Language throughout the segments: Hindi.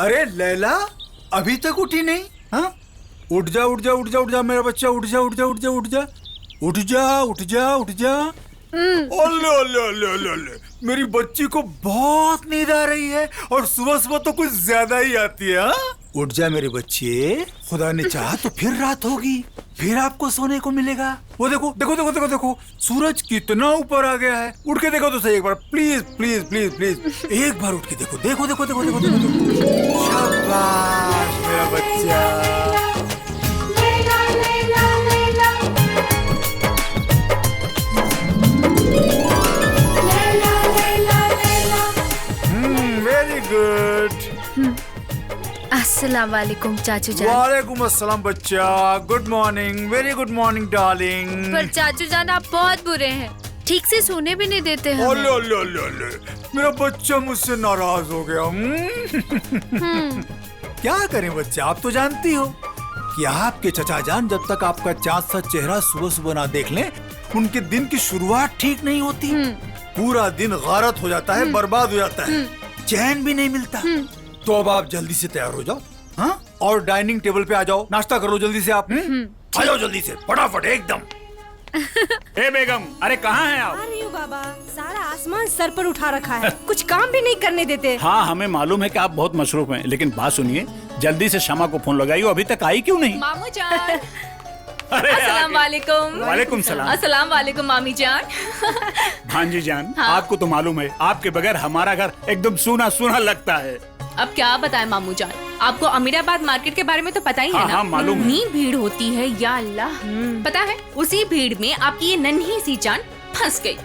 अरे लैला, अभी तक उठी नहीं? हाँ, उठ जा उठ जा उठ जा उठ जा मेरा बच्चा, उठ जा उठ जा उठ जा उठ जा उठ जा उठ जा उठ जा। ओले ओले ओले ओले ओले, मेरी बच्ची को बहुत नींद आ रही है और सुबह सुबह तो कुछ ज्यादा ही आती है। हाँ, उठ जा मेरे बच्चे, खुदा ने चाहा तो फिर रात होगी, फिर आपको सोने को मिलेगा। वो देखो देखो देखो देखो देखो, सूरज कितना ऊपर आ गया है। उठ के देखो तो सही एक बार, प्लीज प्लीज प्लीज प्लीज, एक बार उठ के देखो, देखो देखो देखो देखो देखो देखो। शाबाश मेरा बच्चा। Very good. अस्सलाम वालेकुम चाचू जान। वालेकुम अस्सलाम बच्चा, good morning, very good morning darling. पर चाचू जान आप बहुत बुरे हैं, ठीक से सोने भी नहीं देते हमें। ओले ओले ओले ओले, मेरा बच्चा मुझसे नाराज हो गया। क्या करें बच्चा, आप तो जानती हो कि आपके चचा जान जब तक आपका चाँद सा चेहरा सुबह सुबह ना देख लें, उनके दिन की शुरुआत ठीक नहीं होती। पूरा दिन गारत हो जाता है, बर्बाद हो जाता है, चैन भी नहीं मिलता। तो अब आप जल्दी से तैयार हो जाओ, हाँ, और डाइनिंग टेबल पे आ जाओ, नाश्ता कर लो जल्दी से आप। आ जाओ जल्दी से, फटाफट एकदम। ए बेगम, अरे कहाँ हैं आप? आ रही हूँ बाबा, सारा आसमान सर पर उठा रखा है, कुछ काम भी नहीं करने देते। हाँ, हमें मालूम है कि आप बहुत मसरूफ हैं, लेकिन बात सुनिए, जल्दी से शमा को फोन लगाइए, अभी तक आई क्यों नहीं? मामू जान। अस्सलाम वालेकुम। वालेकुम सलाम। अस्सलाम वालेकुम मामी जान। भांजी जान, हाँ। आपको तो मालूम है, आपके बगैर हमारा घर एकदम सूना सूना लगता है। अब क्या बताएं मामू जान, आपको अमीराबाद मार्केट के बारे में तो पता ही है हाँ, ना? हाँ, मालूम है। इतनी भीड़ होती है, या अल्लाह। पता है, उसी भीड़ में आपकी ये नन्ही सी जान फंस गई।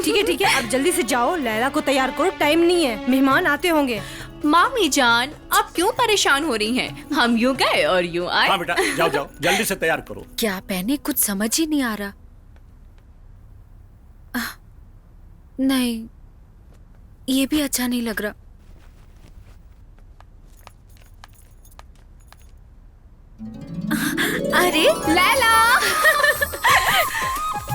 ठीक है, अब जल्दी से जाओ, लैला को तैयार करो, टाइम नहीं है, मेहमान आते होंगे। मामी जान, आप क्यों परेशान हो रही हैं? हम यूँ गए और यूँ आए। हाँ बेटा, जाओ जाओ, जल्दी से तैयार करो। क्या पहने कुछ समझ ही नहीं आ रहा। नहीं, ये भी अच्छा नहीं लग रहा। अरे लैला।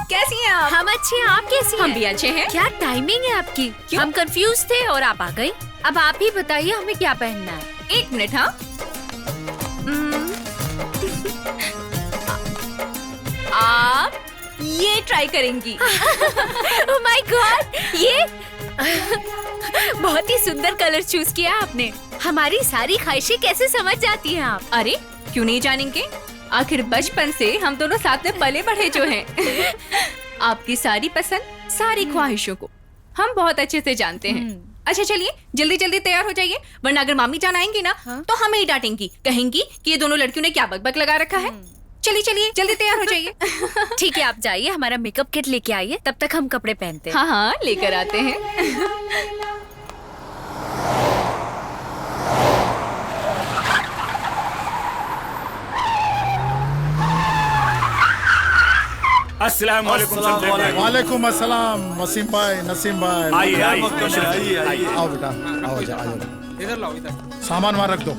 कैसी हैं आप? हम अच्छे हैं, आप कैसी हैं? हम भी अच्छे हैं। क्या टाइमिंग है आपकी? क्यों? हम कंफ्यूज थे और आप आ गई। अब आप ही बताइए हमें क्या पहनना है। एक मिनट। हाँ, आप ये ट्राई करेंगी? ओह माय गॉड, ये बहुत ही सुंदर कलर चूज किया आपने। हमारी सारी ख्वाहिशें कैसे समझ जाती हैं आप? अरे क्यों नहीं जानेंगे, आखिर बचपन से हम दोनों साथ में पले बढ़े जो हैं। आपकी सारी पसंद, सारी ख्वाहिशों को हम बहुत अच्छे से जानते हैं। अच्छा चलिए, जल्दी जल्दी तैयार हो जाइए, वरना अगर मामी जान आएंगी ना तो हमें ही डांटेंगी, कहेंगी कि ये दोनों लड़कियों ने क्या बकबक लगा रखा है। चलिए चलिए, जल्दी तैयार हो जाइए। ठीक है, आप जाइए, हमारा मेकअप किट लेके आइए, तब तक हम कपड़े पहनते हैं। हाँ हाँ, लेकर आते हैं। अस्सलाम वालेकुम। वालेकुम अस्सलाम। वसीम भाई, नसीम भाई, आइए आइए, आओ बेटा, आओ जाओ, इधर लाओ, इधर सामान वहाँ रख दो।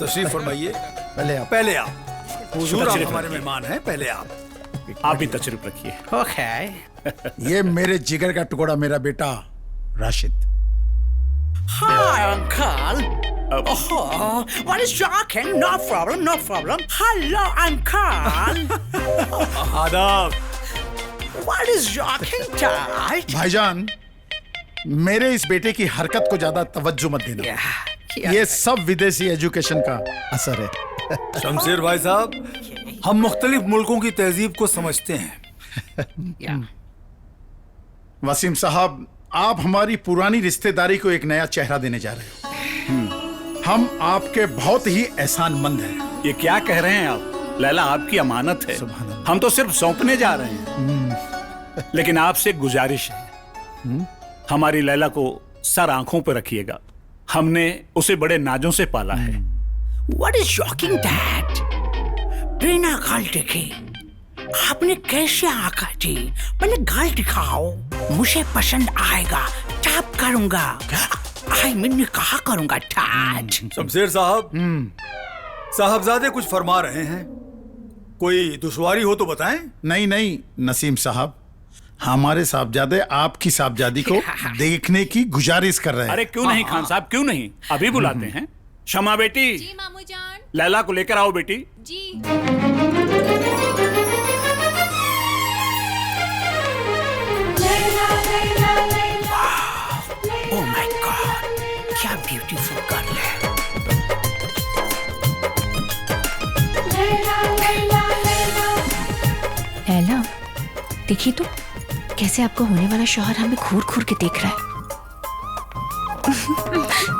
तशरीफ फरमाइए, पहले आप। पहले आप। हुजूर आप हमारे मेहमान हैं, पहले आप भी तशरीफ रखिए। ओके। ये मेरे जिगर का टुकड़ा, मेरा बेटा Rashid. Hi, Uncle. Oh, what is shocking? No problem, no problem. Hello, Uncle. आदाब। What is shocking, Dad? भाईजान, मेरे इस बेटे की हरकत को ज्यादा तवज्जो मत देना। ये सब विदेशी एजुकेशन का असर है। शमशेर भाई साहब, हम मुख्तलिफ मुल्कों की तहजीब को समझते हैं। वसीम साहब, आप हमारी पुरानी रिश्तेदारी को एक नया चेहरा देने जा रहे हो। हम आपके बहुत ही एहसानमंद हैं। ये क्या कह रहे हैं आप? लैला आपकी अमानत है, हम तो सिर्फ सौंपने जा रहे हैं। लेकिन आपसे एक गुजारिश है, हमारी लैला को सर आंखों पर रखिएगा, हमने उसे बड़े नाजों से पाला है। What is shocking, Dad? बिना गाल देखे आपने कैसे आंखा दी? पहले गाल दिखाओ, मुझे पसंद आएगा टैप करूंगा। आई मीन कहा करूंगा डैड। शमशेर साहब, साहबजादे कुछ फरमा रहे हैं, कोई दुश्वारी हो तो बताएं। नहीं नहीं नसीम साहब, हमारे साहबजादे आपकी साहबजादी को देखने की गुजारिश कर रहे हैं। अरे क्यों नहीं खान साहब, क्यों नहीं, अभी बुलाते हैं। शमा बेटी, जी मामू जान। लैला को लेकर आओ बेटी। जी। ओह माय गॉड, क्या ब्यूटीफुल गर्ल है। लैला, देखिए तो कैसे आपको होने वाला शौहर हमें घूर घूर के देख रहा है।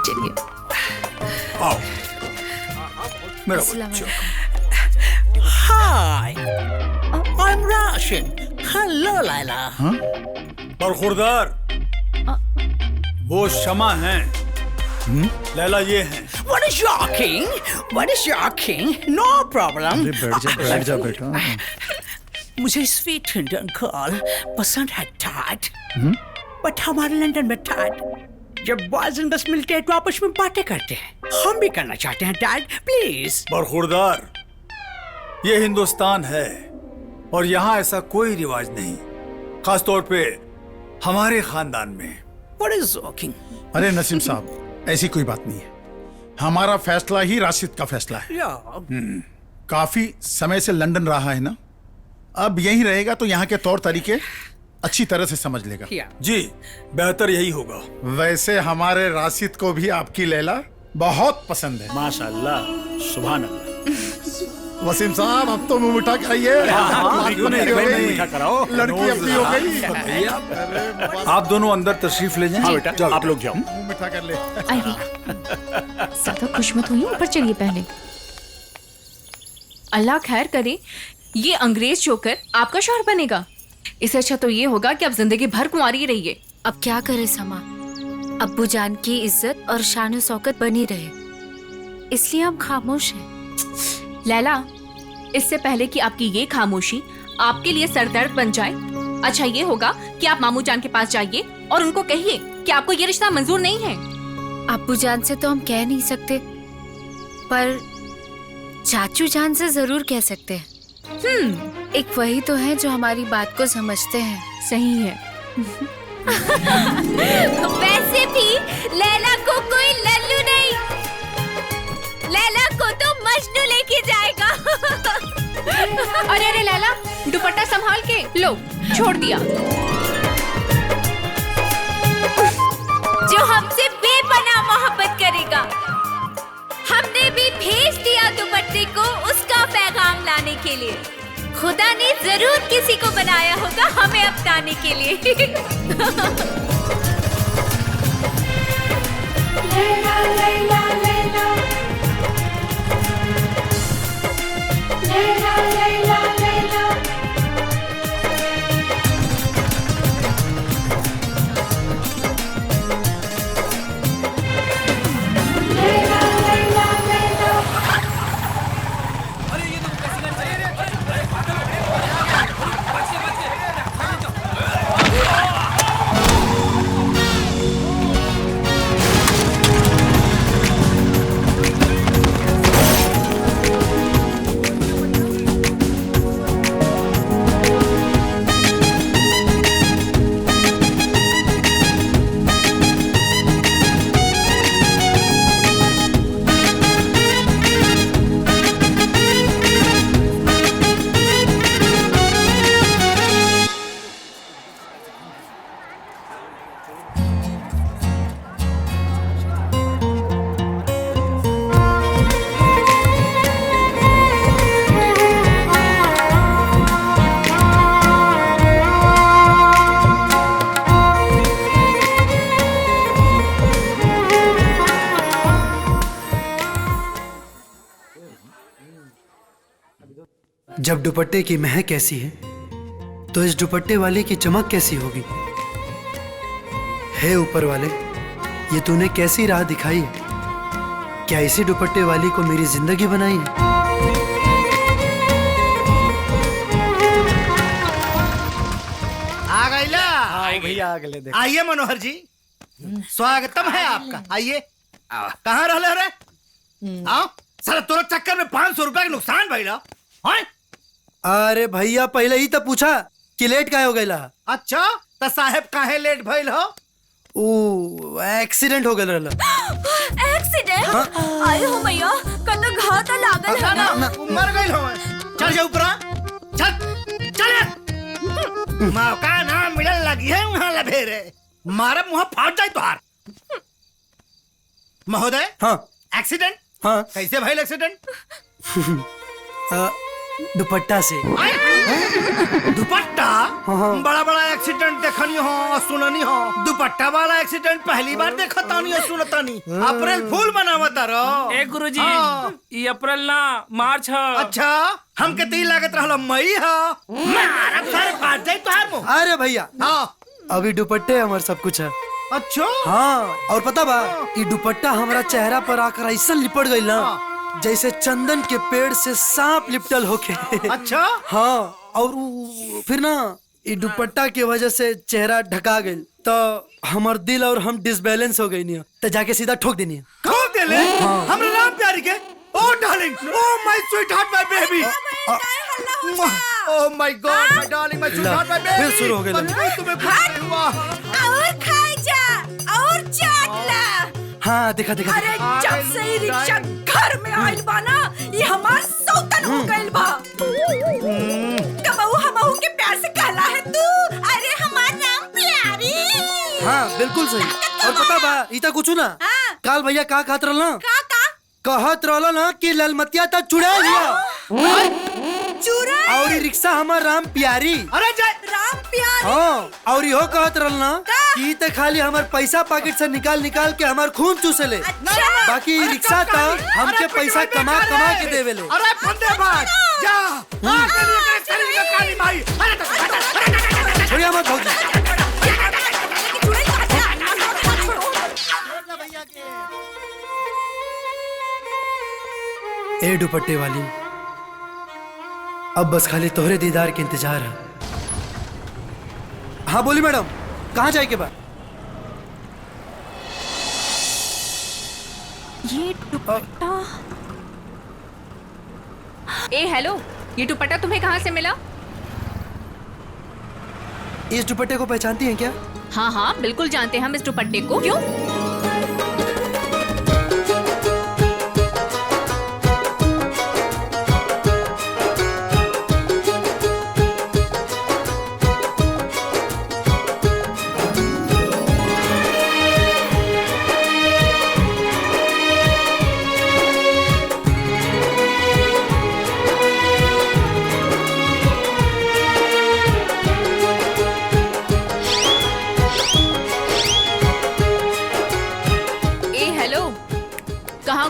चलिए। आओ मेरा बच्चा। Hi, I am Rashid. Hello Laila. बरखुरदार, वो शमा हैं, लैला ये हैं। What is shocking? What is shocking? No problem. बैठ जा बेटा। मुझे स्वीट इंडियन गर्ल पसंद है डैड, बट हमारे लंदन में डैड जब बॉयज एंड गर्ल्स मिलते हैं तो आपस में बातें करते हैं। हम भी करना चाहते हैं डैड, प्लीज। बरखुरदार, ये हिंदुस्तान है और यहाँ ऐसा कोई रिवाज नहीं, खास तौर पे हमारे खानदान में। What is shocking? अरे नसीम साहब, ऐसी कोई बात नहीं है। हमारा फैसला ही राशिद का फैसला है। Yeah. काफी समय से लंदन रहा है ना, अब यहीं रहेगा तो यहाँ के तौर तरीके अच्छी तरह से समझ लेगा। Yeah. जी, बेहतर यही होगा। वैसे हमारे राशिद को भी आपकी लैला बहुत पसंद है। माशाल्लाह, सुभान अल्लाह। वसीम साहब, अब तो मुंह उठा के आइए। क्यों नहीं, भाई, मुंह मीठा कराओ। लड़की अपनी हो गई। आप दोनों अंदर तशरीफ ले जाएं। हाँ बेटा, जाओ। आप लोग जाओ। मुंह मीठा कर ले। आइए, ज्यादा खुश मत होइए, ऊपर चलिए पहले। अल्लाह खैर करे, ये अंग्रेज जोकर आपका शौहर बनेगा। इससे अच्छा तो ये होगा कि आप जिंदगी भर कुंवारी रहिए। अब क्या करे समा, अब्बू जान की इज्जत और शान शौकत बनी रहे, इसलिए हम खामोश हैं। लैला, इससे पहले कि आपकी ये खामोशी आपके लिए सरदर्द बन जाए, अच्छा ये होगा कि आप मामू जान के पास जाइए और उनको कहिए कि आपको ये रिश्ता मंजूर नहीं है। अब्बू जान से तो हम कह नहीं सकते, पर चाचू जान से जरूर कह सकते हैं। एक वही तो है जो हमारी बात को समझते हैं। सही है। वैसे भी लैला को कोई लल्लू नहीं, लैला को तो मजनू लेके जाएगा। अरे अरे लैला, दुपट्टा संभाल के लो, छोड़ दिया। जो हमसे बेपनाह मोहब्बत करेगा, हमने भी भेज दिया दुपट्टे को उसका पैगाम लाने के लिए। खुदा ने जरूर किसी को बनाया होगा हमें अपनाने के लिए। लैला, लैला, लैला। लैला, लैला, लैला। जब दुपट्टे की महक कैसी है तो इस दुपट्टे वाले की चमक कैसी होगी। हे ऊपर वाले, ये तूने कैसी राह दिखाई है, क्या इसी दुपट्टे वाली को मेरी जिंदगी बनाई है। आ गई ला भैया, आइए मनोहर जी, स्वागतम है आपका। आइए, कहाँ रह रे? आओ साला, तोरा चक्कर में 500 रुपए का नुकसान भइला। अरे भैया, पहले ही तो पूछा कि लेट काहे हो गईला? अच्छा तो साहेब काहे लेट भइल हो? ओ एक्सीडेंट हो गल रहला। एक्सीडेंट? आए हो मैया, कल घाव तो लागल है ना। मर गइल हो। चल जा ऊपर, चल चल। मौका ना मिलल लगी है वहां लभेरे। मारा मुंह फाट जाए तोहार। महोदय। हाँ एक्सीडेंट? हाँ कैसे भइल एक्सीडेंट? दुपट्टा से। दुपट्टा? बड़ा बड़ा एक्सीडेंट देखनी हो सुननी हो, दुपट्टा वाला एक्सीडेंट पहली बार देखतानी और सुनतानी। अप्रैल फूल मनावता रहो। ए गुरुजी, ये अप्रैल ना मार्च है। अच्छा हमके ती लागत रहलो मई है। मारा सारे फाट जाए तोहार मुंह। अरे भैया हाँ अभी दुपट्टे हमार सब कुछ है। अच्छा हाँ और पता बा ये दुपट्टा हमारा चेहरा पर आकर ऐसा लिपट गई ना जैसे चंदन के पेड़ से सांप लिपटल होके। अच्छा हाँ और फिर ना ये दुपट्टा की वजह से चेहरा ढका गई तो हमार दिल और हम डिसबैलेंस हो गई नहीं तो जाके सीधा ठोक देनी है। ठोक दे ले? हमरे नाम प्यारी के। Oh darling, oh my sweetheart my baby, oh my god my darling my sweetheart my baby. फिर शुरू हो गया। तुम्हें कुछ हुआ? और खाई जा और चाट ला। हाँ दिखा दिखा। अरे जब से ही रिक्शा घर में आइल बा ना ये हमार सौतन हो गइल बा। कबहू हमहू के प्यार से कहला है तू। अरे हमार नाम प्यारी। हाँ बिल्कुल सही। और पता बा इता कुछ ना काल भैया का कहत रहल ना कहत रहल ना कि ललमतिया तक चुड़ा लिया चुरा और रिक्शा हमार राम प्यारी। अरे जय राम प्यारी। हाँ और इहो कहत रहल ना कि ते खाली हमार पैसा पॉकेट से निकाल निकाल के हमार खून चूसे ले। बाकी रिक्शा का हमके पैसा कमा कमा के देवे ले। अरे फंदे भाग जा आके लिए शरीर का काली भाई। अरे छोड़िए मत भौजी। ए दुपट्टे वाली अब बस खाली तोहरे दीदार के इंतजार है। हाँ बोली मैडम कहाँ जाए के बाद? ये दुपट्टा। ए हेलो, ये दुपट्टा तुम्हें कहाँ से मिला? इस दुपट्टे को पहचानती हैं क्या? हाँ हाँ बिल्कुल जानते हैं हम इस दुपट्टे को। क्यों?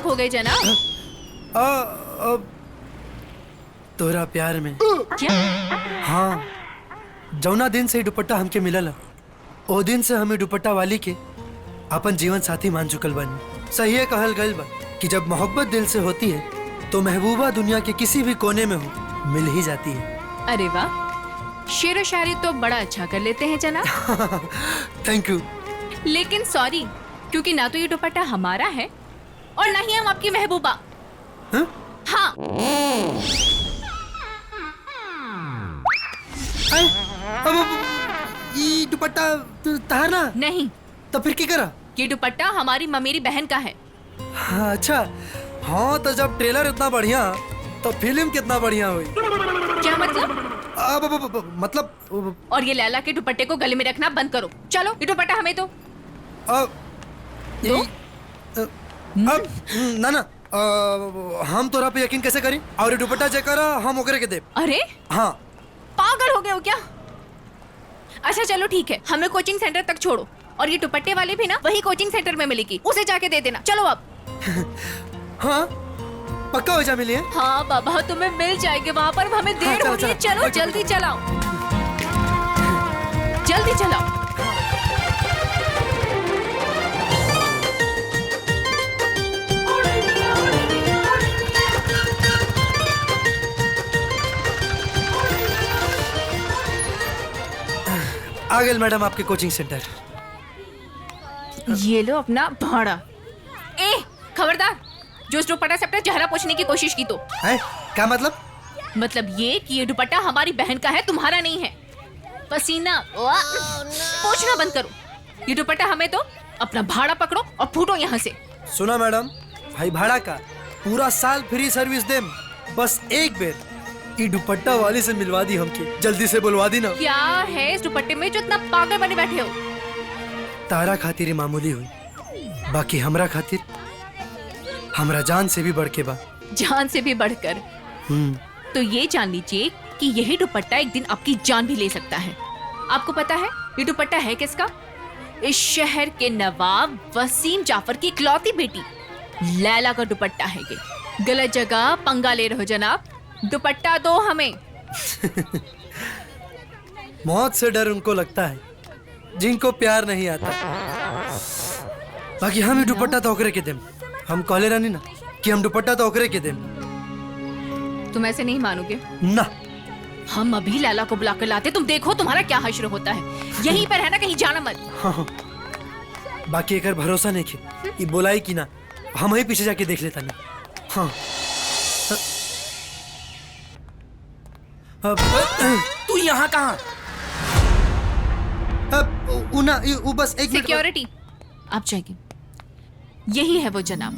हो गए जनाब? तोरा प्यार में। क्या? हाँ जौना दिन से दुपट्टा हमके मिलल ओ दिन से हमें दुपट्टा वाली के अपन जीवन साथी मान चुकल बानी। सही है कहल गइल बा कि जब मोहब्बत दिल से होती है तो महबूबा दुनिया के किसी भी कोने में हो मिल ही जाती है। अरे वाह, शेर व शायरी तो बड़ा अच्छा कर लेते हैं जनाब। Thank you. लेकिन सॉरी, क्योंकि ना तो ये दुपट्टा हमारा है और ना ही हम आपकी महबूबा। हाँ? हाँ। ये दुपट्टा तार ना? नहीं। तो फिर क्या करा? ये दुपट्टा हमारी ममेरी बहन का है। हाँ, अच्छा हाँ तो जब ट्रेलर इतना बढ़िया तो फिल्म कितना बढ़िया हुई। क्या मतलब? मतलब और ये लैला के दुपट्टे को गले में रखना बंद करो। चलो ये दुपट्टा हमें दो। ना ना हम तोरा पे यकीन कैसे करें और ये दुपट्टा चेक हम ओकरे के दे। अरे हाँ पागल हो गए हो क्या? अच्छा चलो ठीक है, हमें कोचिंग सेंटर तक छोड़ो और ये दुपट्टे वाले भी ना वही कोचिंग सेंटर में मिलेगी, उसे जाके दे देना। चलो अब। हाँ पक्का हो जा मिली है? हाँ बाबा तुम्हें मिल जाएगी वहाँ पर, हमें देर हो रही है। चलो जल्दी चलाओ, जल्दी चलाओ। आ गए मैडम आपके कोचिंग सेंटर। ये लो अपना भाड़ा। ए खबरदार, जो इस दुपट्टा से अपना चेहरा पोछने की कोशिश की तो है? क्या मतलब? मतलब ये कि ये दुपट्टा हमारी बहन का है, तुम्हारा नहीं है। पसीना पूछना बंद करो। ये दुपट्टा हमें दो, अपना भाड़ा पकड़ो और फूटो यहाँ से। सुना मैडम, भाई भाड़ा का पूरा साल फ्री सर्विस देम, बस एक बेर ई दुपट्टा वाली से मिलवा दी हमके, जल्दी से बुलवा दी ना। क्या है इस दुपट्टे में जो इतना पागल बने बैठे हो? तारा खातिर ही मामूली हुई, बाकी हमरा खातिर हमरा जान से भी बढ़ के बा। जान से भी बढ़कर? तो ये जान लीजिए कि यही दुपट्टा एक दिन आपकी जान भी ले सकता है। आपको पता है ये दुपट्टा है किसका? इस शहर के नवाब वसीम जाफर की इकलौती बेटी लैला का दुपट्टा है ये। गलत जगह पंगा ले रहे हो जनाब, दुपट्टा दो हमें। मौत से डर उनको लगता है जिनको प्यार नहीं आता। बाकी हम ही दुपट्टा तो ओकरे के देम। हम कहले रहनी ना कि हम दुपट्टा तो ओकरे के देम। तुम ऐसे नहीं मानोगे ना। हम अभी लैला को बुला कर लाते, तुम देखो तुम्हारा क्या हश्र होता है। यहीं पर है ना, कहीं जाना मत। हाँ। बाकी एक भरोसा नहीं खे ये बोलाई कि ना, हम ही पीछे जाके देख लेता नहीं। हाँ। तू यहाँ कहाँ? बस एक सिक्योरिटी आप जाएगी। यही है वो जनाब।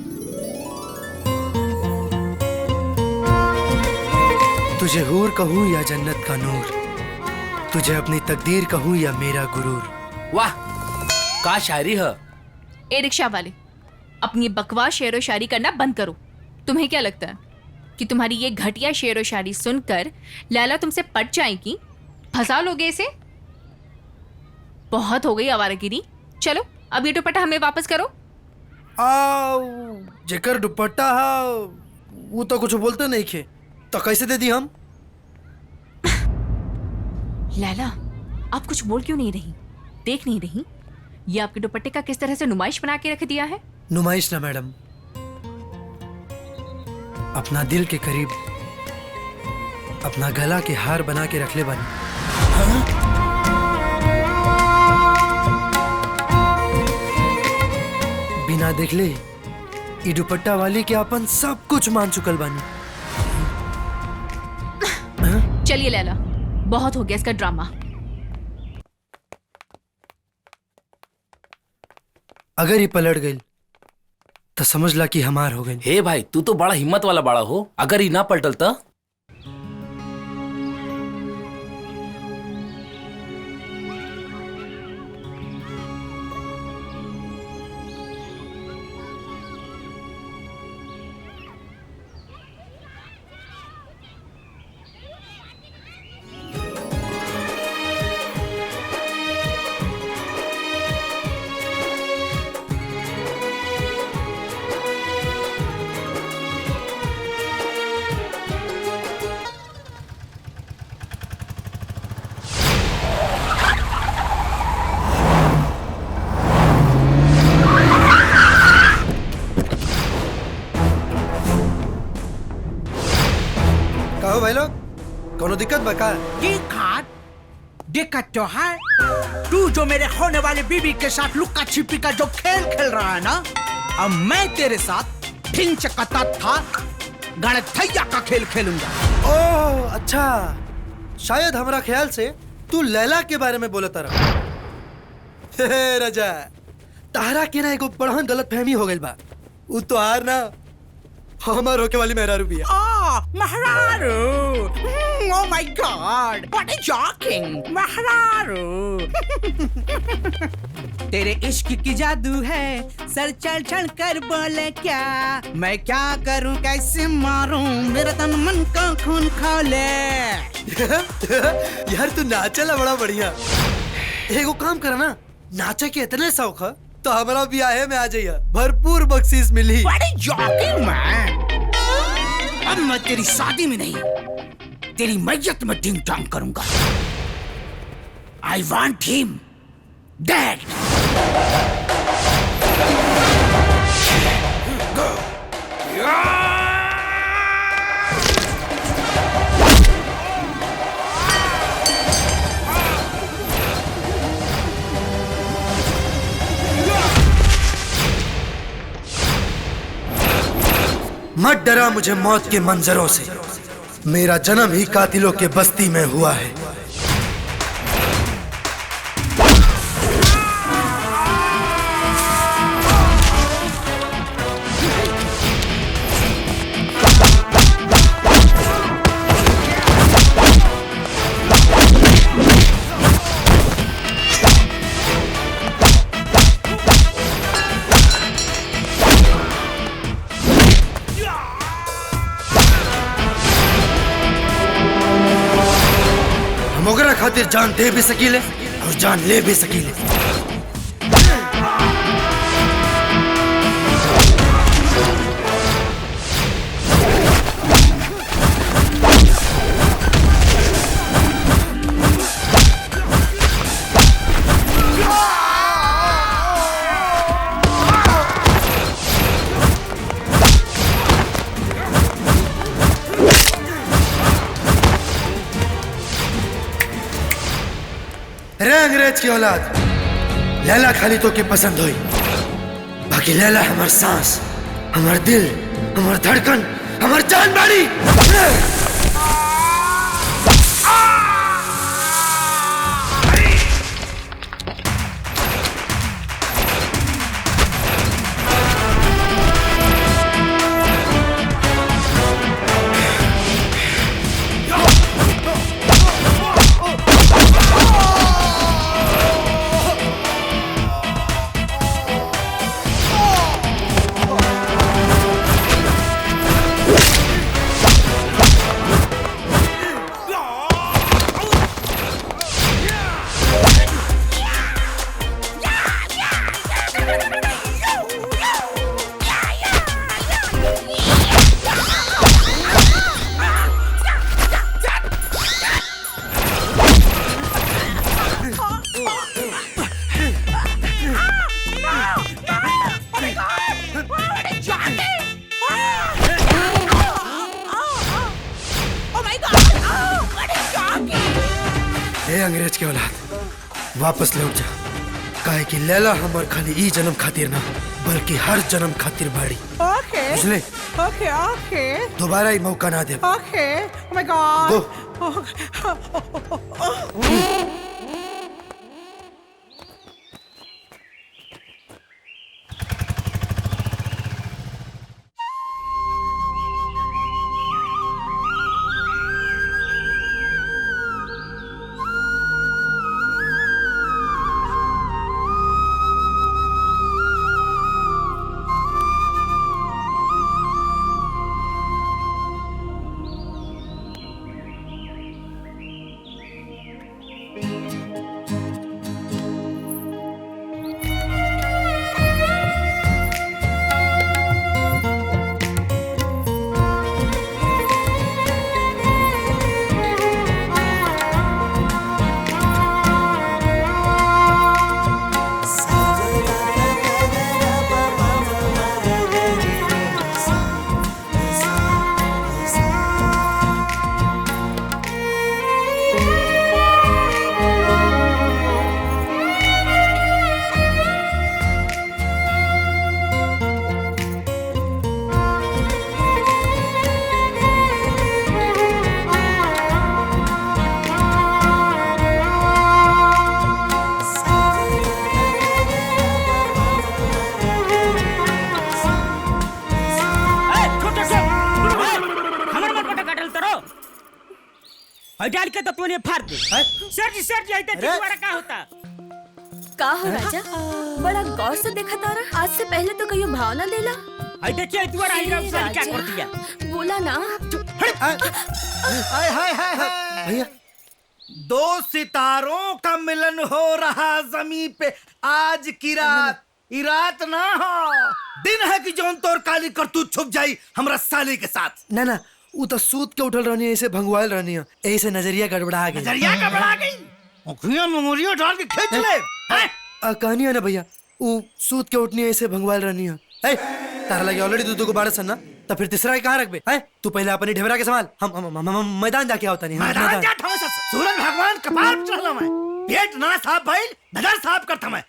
तुझे हूर कहूँ या जन्नत का नूर, तुझे अपनी तकदीर कहूँ या मेरा गुरूर। वाह, का शायरी है। ए रिक्शा वाले, अपनी बकवास शेर व शायरी करना बंद करो। तुम्हें क्या लगता है कि तुम्हारी ये घटिया शेर व शायरी सुनकर लैला तुमसे पट जाएगी? फंसा लोगे इसे? बहुत हो गई आवारागिरी। चलो अब ये दुपट्टा हमें वापस करो। जेकर दुपट्टा है वो तो कुछ बोलते नहीं खे, तो कैसे दे दी हम? लैला आप कुछ बोल क्यों नहीं रही? देख नहीं रही ये आपके दुपट्टे का किस तरह से नुमाइश बना के रख दिया है? नुमाइश ना मैडम, अपना दिल के करीब अपना गला के हार बना के रख ले बानी। हाँ? बिना देख ले ये दुपट्टा वाली के अपन सब कुछ मान चुकल बानी। चलिए लैला, बहुत हो गया इसका ड्रामा। अगर ये पलट गई तो समझ ला कि हमार हो गई। हे भाई, तू तो बड़ा हिम्मत वाला बड़ा हो। अगर ये ना पलटल तो? कहो भाई लोग, कोनो दिक्कत बका? दिक्कत तो है। तू जो मेरे होने वाली बीबी के साथ लुक्का छिपी का जो खेल खेल रहा है ना, अब मैं तेरे साथ ढिंच का था गणथैया का खेल खेलूंगा। ओह अच्छा, शायद हमारा ख्याल से तू लैला के बारे में बोलता रहा। हे रजा, तारा के ना एगो बड़हन गलत फहमी हो गई बा। वो तो आर ना हमार होके वाली मेहरारू भी है। महरारू, oh my God, what a shocking, महरारू। तेरे इश्क की जादू है, सर चढ़ चढ़ कर बोले क्या, मैं क्या करूं कैसे मारूं, मेरा तन मन का खून खौले। यार तू नाचला बड़ा बढ़िया। एगो काम करा ना, नाचे के इतने शौक है तो हमारा ब्याह में आ जाइए, भरपूर बख्शीश मिली। What a shocking man। अब मैं तेरी शादी में नहीं, तेरी मैयत में टिंग टांग करूंगा। I want him dead। मत डरा मुझे मौत के मंजरों से, मेरा जन्म ही कातिलों के बस्ती में हुआ है। हम ओकरा खातिर जान दे भी सकीले और जान ले भी सकीले। रे अंग्रेज की औलाद, लैला खाली तो के पसंद हुई, बाकी लैला हमार सांस, हमार दिल, हमार धड़कन, हमार जान बाड़ी। अंग्रेज के औलाद, वापस लौट जा, काहे कि लैला हमार खाली ई जन्म खातिर ना बल्कि हर जन्म खातिर बाड़ी। ओके बुझले? ओके ओके दोबारा ही मौका ना दे। Okay oh my god. डाल के तो तूने फाड़ दे। सर जी आई तो बड़ा का होता का हो राजा, बड़ा गौर से देखा तारा, आज से पहले तो कहीं भावना देला। आई देखिए तू आई रहा सर क्या कर दिया, बोला ना। हाय हाय हाय भैया, दो सितारों का मिलन हो रहा जमीन पे आज की रात। ई रात ना हो, दिन है कि जौन तोर काली करतूत छुप जाई हमरा साली के साथ। ना ना, वो तो सूत के उठल रहनी है, ऐसे भंगवाल रहनी है, ऐसे नजरिया गड़बड़ा गई। नजरिया गड़बड़ा गई, मुखिया मेमोरिया डाल के खींच ले। कहानी है ना भैया, वो सूत के उठनी है, ऐसे भंगवाल रहनी है। तारा लगे ऑलरेडी तू को बारह सन्ना, तो फिर तीसरा कहाँ रख बे? तू पहले अपनी ढेबरा के संभाल, हम मैदान जाके आवता नहीं। मैदान जा था सूरज भगवान कपाल पे चढ़ला मैं, पेट ना साफ भइल, नजर साफ करता मैं।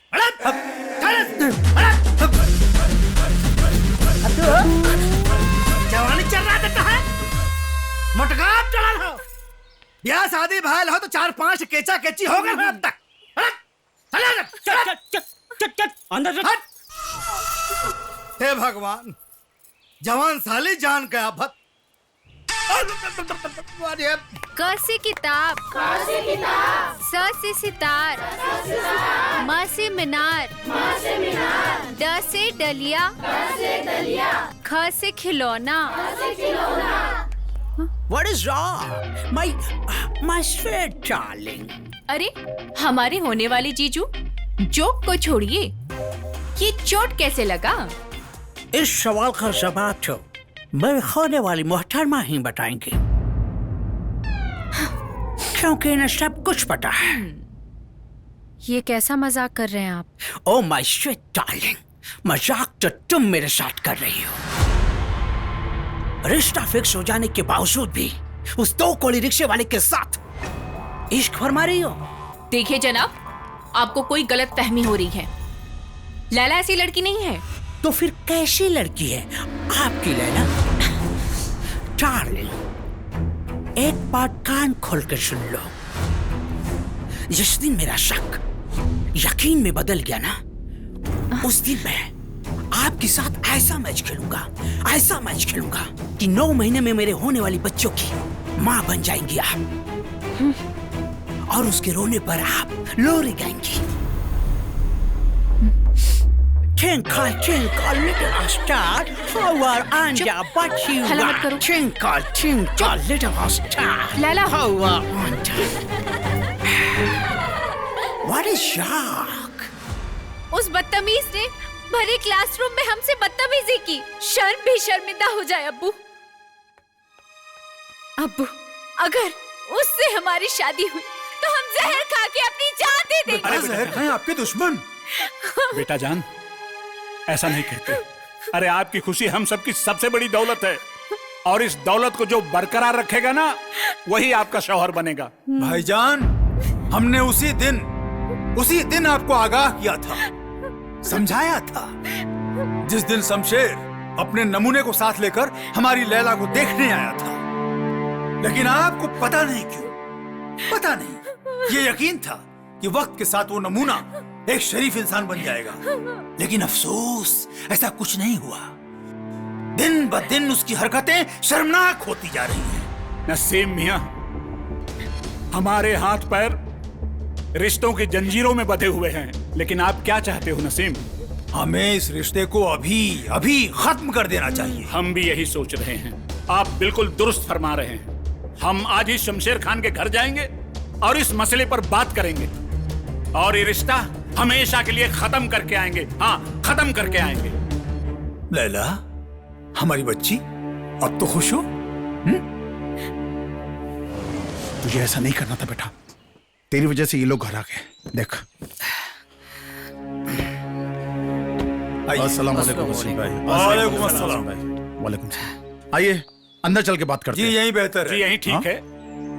जवानी चल रहा देता है, मोटगाप चढ़ल हो, ब्याह शादी भाईल हो तो 4-5 केचा केची हो गए अब तक। अंदर हे भगवान, जवान साली जान के आफत। क से किताब, स से सितार, म से मीनार, ड से डलिया, ख से खिलौना। What What is wrong? My sweet darling. अरे हमारे होने वाले जीजू, जोक को छोड़िए, ये चोट कैसे लगा? इस सवाल का जवाब तो मेरे होने वाली मोहतरमा ही बताएंगे, क्योंकि इन्हें सब कुछ पता है। ये कैसा मजाक कर रहे हैं आप? ओ माय स्वीट डार्लिंग, मजाक तो तुम मेरे साथ कर रही हो। रिश्ता फिक्स हो जाने के बावजूद भी उस 2 कोली रिक्शे वाले के साथ इश्क फरमा रही हो। देखिए जनाब, आपको कोई गलत फहमी हो रही है। लैला ऐसी लड़की नहीं है। तो फिर कैसी लड़की है आपकी लैला? डार्लिंग, एक बात कान खोल कर सुन लो। जिस दिन मेरा शक यकीन में बदल गया ना, उस दिन मैं आपके साथ ऐसा मैच खेलूंगा कि 9 महीने में मेरे होने वाली बच्चों की माँ बन जाएंगी आप, और उसके रोने पर आप लोरी गाएंगी। Twinkle, twinkle, little star, how under but you हला मत करो। Twinkle, twinkle, little star, Laila. how under. What is shock? उस बदतमीज ने भरे क्लासरूम में हमसे बदतमीजी की। शर्म भी शर्मिंदा हो जाए अब्बू। अब्बू, अगर उससे हमारी शादी हुई तो हम जहर खा के अपनी जान दे देंगे। अरे जहर खाएं आपके दुश्मन। बेटा जान, ऐसा नहीं कहते। अरे आपकी खुशी हम सबकी सबसे बड़ी दौलत है, और इस दौलत को जो बरकरार रखेगा ना, वही आपका शौहर बनेगा। भाईजान, हमने उसी दिन आपको आगाह किया था, समझाया था, जिस दिन शमशेर अपने नमूने को साथ लेकर हमारी लैला को देखने आया था। लेकिन आपको पता नहीं क्यों, ये यकीन था कि वक्त के साथ वो नमूना एक शरीफ इंसान बन जाएगा। लेकिन अफसोस, ऐसा कुछ नहीं हुआ। दिन ब दिन उसकी हरकतें शर्मनाक होती जा रही हैं। नसीम मियां, हमारे हाथ पैर रिश्तों की जंजीरों में बंधे हुए हैं, लेकिन आप क्या चाहते हो नसीम? हमें इस रिश्ते को अभी खत्म कर देना चाहिए। हम भी यही सोच रहे हैं। आप बिल्कुल दुरुस्त फरमा रहे हैं। हम आज ही शमशेर खान के घर जाएंगे और इस मसले पर बात करेंगे, और ये रिश्ता हमेशा के लिए खत्म करके आएंगे। हाँ, खत्म करके आएंगे। लैला, हमारी बच्ची, अब तो खुश हो? तुझे ऐसा नहीं करना था बेटा, तेरी वजह से ये लोग घर आ गए। देख। अस्सलाम वालेकुम वसीम भाई। वालेकुम अस्सलाम। वालेकुम सलाम। आइए अंदर चल के बात करते हैं। जी यही बेहतर है। जी यही ठीक है।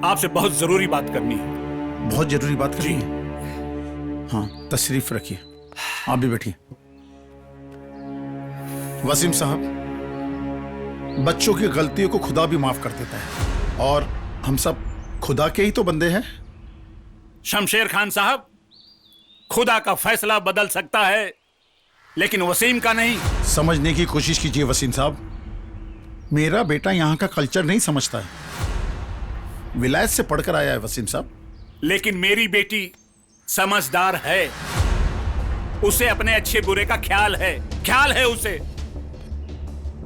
आपसे बहुत जरूरी बात करनी है। बहुत जरूरी बात करनी है? हाँ, तशरीफ रखिए। आप भी बैठिए। वसीम साहब, बच्चों की गलतियों को खुदा भी माफ कर देता है, और हम सब खुदा के ही तो बंदे हैं। शमशेर खान साहब, खुदा का फैसला बदल सकता है, लेकिन वसीम का नहीं। समझने की कोशिश कीजिए वसीम साहब, मेरा बेटा यहाँ का कल्चर नहीं समझता है। विलायत से पढ़कर आया है वसीम साहब। लेकिन मेरी बेटी समझदार है, उसे अपने अच्छे बुरे का ख्याल है उसे।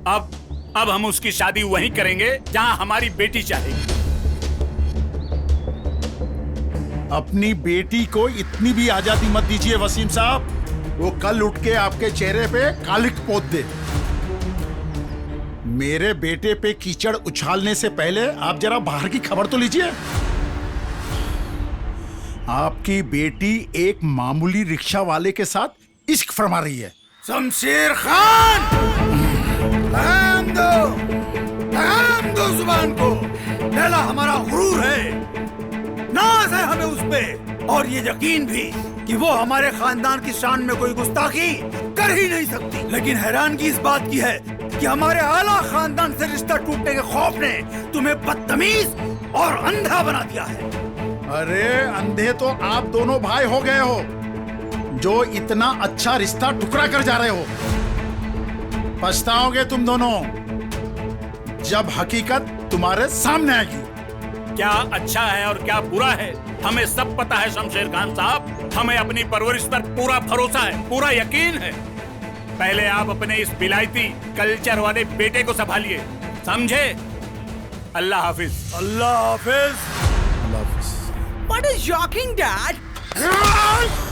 अब हम उसकी शादी वहीं करेंगे जहां हमारी बेटी चाहेगी। अपनी बेटी को इतनी भी आजादी मत दीजिए वसीम साहब, वो कल उठ के आपके चेहरे पे कालिक पोत दे। मेरे बेटे पे कीचड़ उछालने से पहले आप जरा बाहर की खबर तो लीजिए। आपकी बेटी एक मामूली रिक्शा वाले के साथ इश्क फरमा रही है। शमशेर खान, लगाम दो जुबान को। लैला हमारा गुरूर है, नाज है हमें उस पे, और ये यकीन भी कि वो हमारे खानदान की शान में कोई गुस्ताखी कर ही नहीं सकती। लेकिन हैरानगी इस बात की है कि हमारे आला खानदान से रिश्ता टूटने के खौफ ने तुम्हें बदतमीज और अंधा बना दिया है। अरे अंधे तो आप दोनों भाई हो गए हो, जो इतना अच्छा रिश्ता टुकरा कर जा रहे हो। पछताओगे तुम दोनों जब हकीकत तुम्हारे सामने आएगी। क्या अच्छा है और क्या बुरा है, हमें सब पता है शमशेर खान साहब। हमें अपनी परवरिश पर पूरा भरोसा है, पूरा यकीन है। पहले आप अपने इस विलायती कल्चर वाले बेटे को संभालिए, समझे? अल्लाह हाफिज। अल्लाह हाफिज। What is joking, Dad?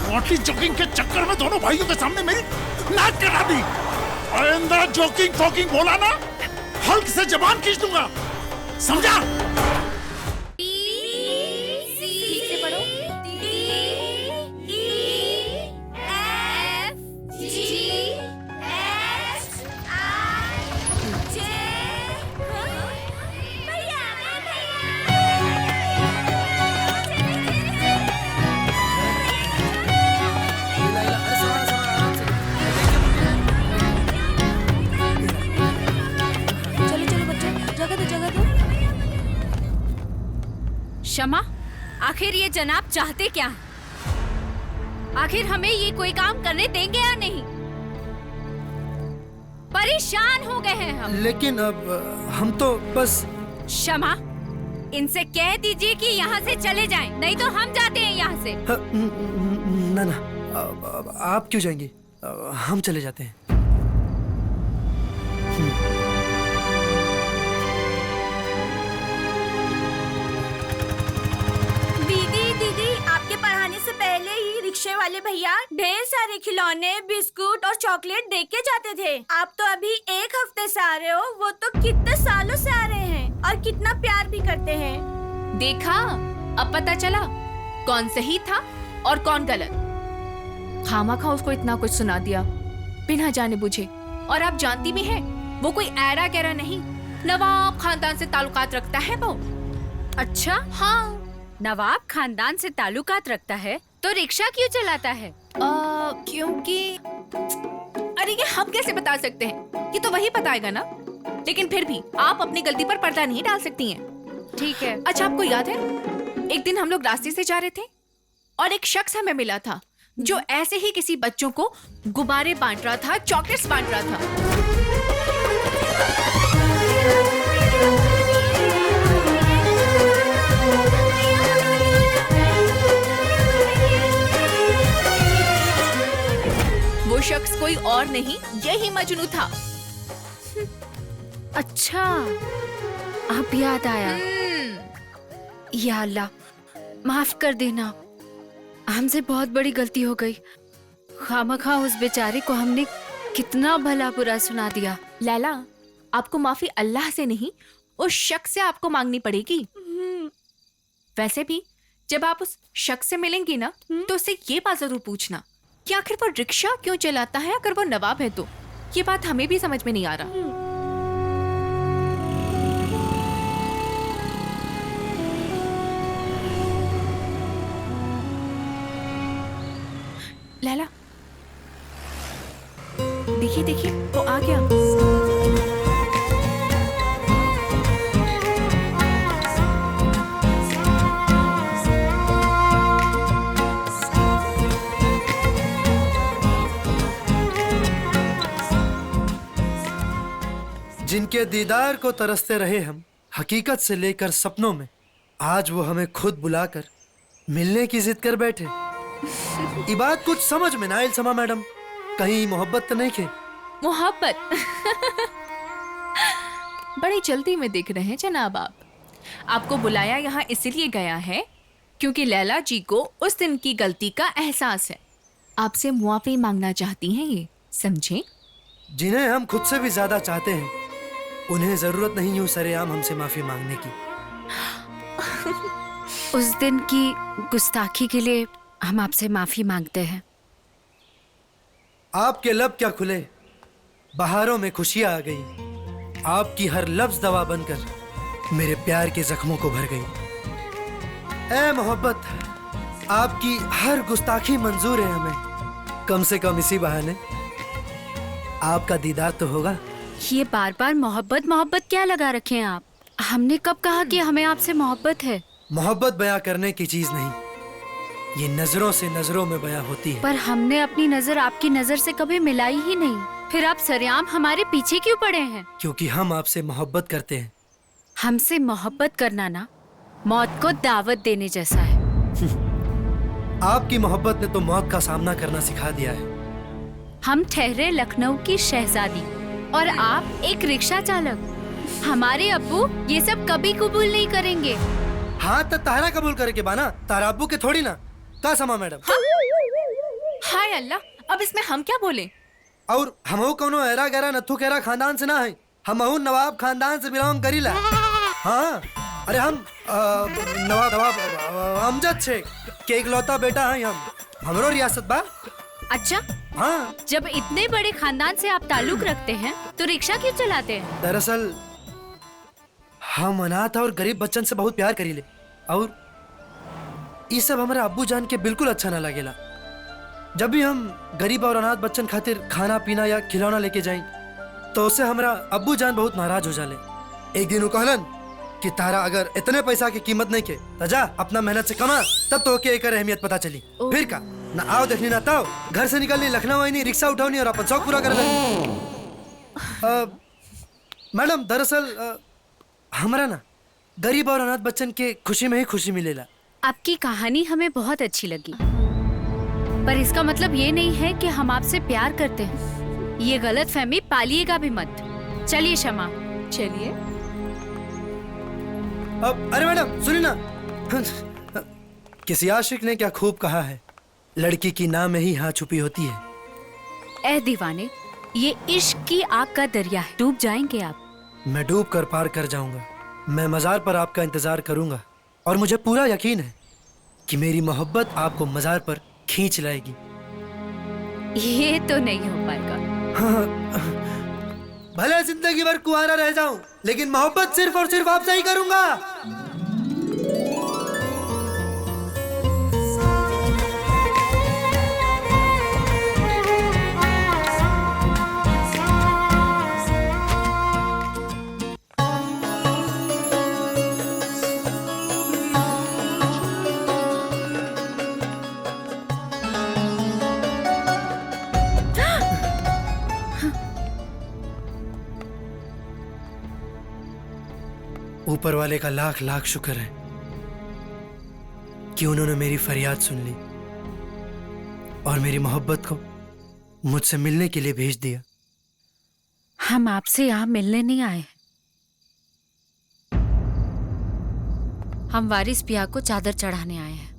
मोटी जोकिंग के चक्कर में दोनों भाइयों के सामने मेरी नाक कटा दी। आइंदा जोकिंग फोकिंग बोला ना, हल्क से जबान खींच दूंगा, समझा? ठीक से पढ़ो। क्षमा, आखिर ये जनाब चाहते क्या हैं? आखिर हमें ये कोई काम करने देंगे या नहीं? परेशान हो गए हैं हम। लेकिन अब हम तो बस। क्षमा, इनसे कह दीजिए कि यहाँ से चले जाएं, नहीं तो हम जाते हैं यहाँ से। ना ना, आप क्यों जाएंगी? हम चले जाते हैं। दीदी, आपके पढ़ाने से पहले ही रिक्शे वाले भैया ढेर सारे खिलौने, बिस्कुट और चॉकलेट दे के जाते थे। आप तो अभी 1 हफ्ते से आ रहे हो, वो तो कितने सालों से आ रहे हैं और कितना प्यार भी करते हैं। देखा, अब पता चला कौन सही था और कौन गलत। खामखा उसको इतना कुछ सुना दिया बिना जाने बुझे। और आप जानती भी हैं, वो कोई ऐरा गैरा नहीं, नवाब खानदान से ताल्लुकात रखता है वो। अच्छा, हाँ, नवाब खानदान से ताल्लुकात रखता है तो रिक्शा क्यों चलाता है? क्योंकि अरे ये हम कैसे बता सकते हैं, ये तो वही बताएगा ना। लेकिन फिर भी आप अपनी गलती पर पर्दा नहीं डाल सकती हैं। ठीक है। अच्छा, आपको याद है एक दिन हम लोग रास्ते से जा रहे थे और एक शख्स हमें मिला था जो ऐसे ही किसी बच्चों को गुब्बारे बांट रहा था, चॉकलेट्स बांट रहा था। वो शख्स कोई और नहीं, यही मजनू था। अच्छा, अब याद आया। या अल्लाह, माफ कर देना, हमसे बहुत बड़ी गलती हो गई। खामखा उस बेचारे को हमने कितना भला बुरा सुना दिया। लैला, आपको माफी अल्लाह से नहीं, उस शख्स से आपको मांगनी पड़ेगी। वैसे भी जब आप उस शख्स से मिलेंगी ना, तो उससे ये बात जरूर पूछना कि आखिर वो रिक्शा क्यों चलाता है। अगर वो नवाब है तो ये बात हमें भी समझ में नहीं आ रहा। लैला, देखिए देखिए, वो आ गया। जिनके दीदार को तरसते रहे हम हकीकत से लेकर सपनों में, आज वो हमें खुद बुलाकर मिलने की जिद कर बैठे। ये बात कुछ समझ में ना आयल समा मैडम, कहीं मोहब्बत तो नहीं के? मोहब्बत बड़ी जल्दी में देख रहे हैं जनाब आप। आपको बुलाया यहाँ इसलिए गया है क्योंकि लैला जी को उस दिन की गलती का एहसास है। आपसे मुआफी मांगना चाहती हैं ये, समझे? जिन्हें हम खुद से भी ज्यादा चाहते हैं, उन्हें जरूरत नहीं यूं सरेआम हमसे माफी मांगने की। उस दिन की गुस्ताखी के लिए हम आपसे माफी मांगते हैं। आपके लब क्या खुले, बहारों में खुशियां आ गई। आपकी हर लफ्ज दवा बनकर मेरे प्यार के जख्मों को भर गई। ए मोहब्बत, आपकी हर गुस्ताखी मंजूर है हमें। कम से कम इसी बहाने आपका दीदार तो होगा। ये बार बार मोहब्बत मोहब्बत क्या लगा रखे हैं आप? हमने कब कहा कि हमें आपसे मोहब्बत है? मोहब्बत बयां करने की चीज नहीं, ये नजरों से नजरों में बयां होती है। पर हमने अपनी नजर आपकी नजर से कभी मिलाई ही नहीं, फिर आप सरेआम हमारे पीछे क्यों पड़े हैं? क्योंकि हम आपसे मोहब्बत करते हैं। हमसे मोहब्बत करना ना मौत को दावत देने जैसा है। आपकी मोहब्बत ने तो मौत का सामना करना सिखा दिया है। हम ठहरे लखनऊ की शहजादी और आप एक रिक्शा चालक। हमारे अब्बू ये सब कभी कबूल नहीं करेंगे। हाँ तो तारा कबूल करे के बाना, तारा अब्बू के थोड़ी ना। का समा मैडम? हाय अल्लाह, अब इसमें हम क्या बोले? और हमहू कोनो एरा गैरा नथु केरा खानदान से ना है, हमहू नवाब खानदान से बिलोंग करीला। हाँ अरे हम नवाब अमजद शेख के इकलौता बेटा हैं हम। हमरो रियासत बा। अच्छा हाँ, जब इतने बड़े खानदान से आप ताल्लुक रखते हैं तो रिक्शा क्यों चलाते हैं? दरअसल हम अनाथ और गरीब बच्चन से बहुत प्यार करीले, और ये सब हमारे अब्बू जान के बिल्कुल अच्छा ना लगेला। जब भी हम गरीब और अनाथ बच्चन खातिर खाना पीना या खिलौना लेके जाएं तो उससे हमारा अब्बू जान बहुत नाराज हो जाले। एक दिन वो कहलन कि तारा अगर इतने पैसा की कीमत नहीं के तो जा अपना मेहनत से कमा, तब तो के एकर अहमियत पता चली। फिर का ना आओ देखनी ना ताओ, घर से निकलनी, लखनऊ आई नहीं, रिक्शा उठाओनी और अपन शौक पूरा कर लेनी। मैडम दरअसल हमारा ना गरीब और अनाथ बच्चन के खुशी में ही खुशी मिलेला। आपकी कहानी हमें बहुत अच्छी लगी, पर इसका मतलब ये नहीं है कि हम आपसे प्यार करते हैं। ये गलत फहमी पालिएगा भी मत। चलिए शमा, चलिए। अब अरे मैडम सुनिए ना, किसी आशिक ने क्या खूब कहा है, लड़की की नाम में ही हाँ छुपी होती है। ए दीवाने, ये इश्क की आग का दरिया है, डूब जाएंगे आप। मैं डूब कर पार कर जाऊंगा। मैं मजार पर आपका इंतजार करूंगा, और मुझे पूरा यकीन है कि मेरी मोहब्बत आपको मजार पर खींच लाएगी। ये तो नहीं हो पाएगा। भले जिंदगी भर कुंवारा रह जाऊं, लेकिन मोहब्बत सिर्फ और सिर्फ आपसे ही करूंगा। ऊपर वाले का लाख लाख शुक्र है कि उन्होंने मेरी फरियाद सुन ली और मेरी मोहब्बत को मुझसे मिलने के लिए भेज दिया। हम आपसे यहाँ मिलने नहीं आए, हम वारिस पिया को चादर चढ़ाने आए हैं।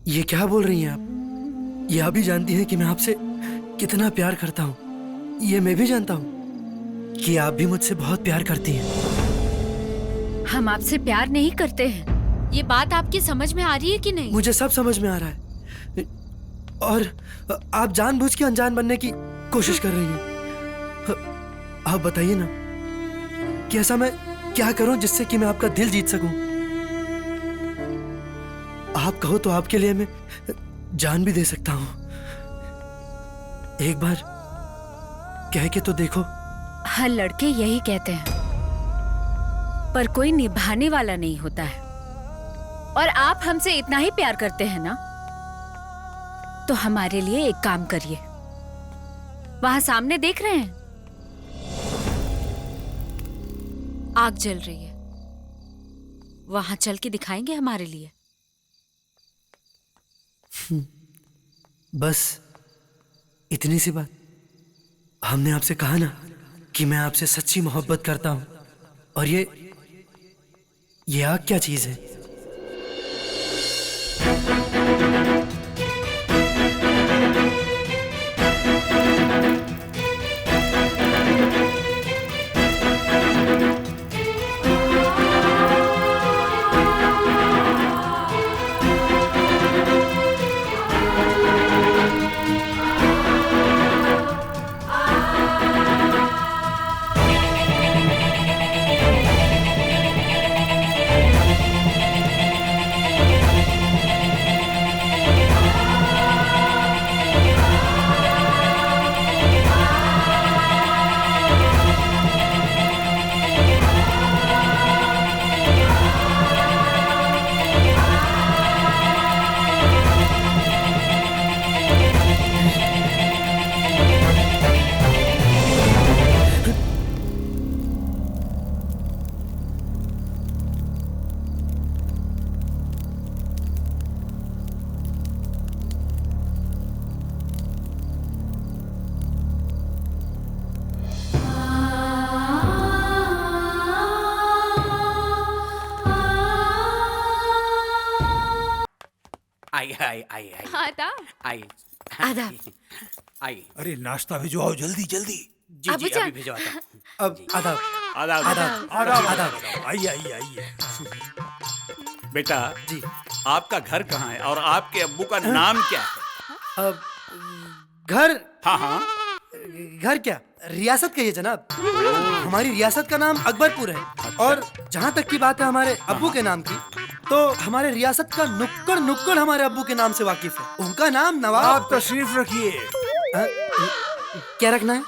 ये क्या बोल रही हैं आप? ये आप भी जानती हैं कि मैं आपसे कितना प्यार करता हूँ। ये मैं भी जानता हूँ कि आप भी मुझसे बहुत प्यार करती हैं। हम आपसे प्यार नहीं करते हैं, ये बात आपकी समझ में आ रही है कि नहीं? मुझे सब समझ में आ रहा है, और आप जानबूझ के अनजान बनने की कोशिश कर रही हैं। आप बताइए ना कि ऐसा मैं क्या करूं जिससे कि मैं आपका दिल जीत सकूं? आप कहो तो आपके लिए मैं जान भी दे सकता हूं। एक बार कह के तो देखो। हर लड़के यही कहते हैं, पर कोई निभाने वाला नहीं होता है। और आप हमसे इतना ही प्यार करते हैं ना, तो हमारे लिए एक काम करिए। वहां सामने देख रहे हैं, आग जल रही है, वहां चल के दिखाएंगे हमारे लिए। बस इतनी सी बात। हमने आपसे कहा ना कि मैं आपसे सच्ची मोहब्बत करता हूं, और ये आग क्या चीज है? आई आई आई आई आदाब। आई आदाब। आई अरे नाश्ता भिजवाओ जल्दी जल्दी। जी जी अबूजान। अभी भिजवाता हूँ। अब आदाब आदाब आदाब आराम आदाब। आइए आइए आइए। बेटा जी आपका घर कहाँ है और आपके अब्बू का नाम क्या है? अब घर हाँ हाँ घर क्या, रियासत कहिए जनाब। हमारी रियासत का नाम अकबरपुर है। और जहाँ तक की बात है हमारे अब्बू के नाम की, तो हमारे रियासत का नुक्कड़ नुक्कड़ हमारे अब्बू के नाम से वाकिफ है। उनका नाम नवाब। आप तशरीफ रखिए। क्या रखना है?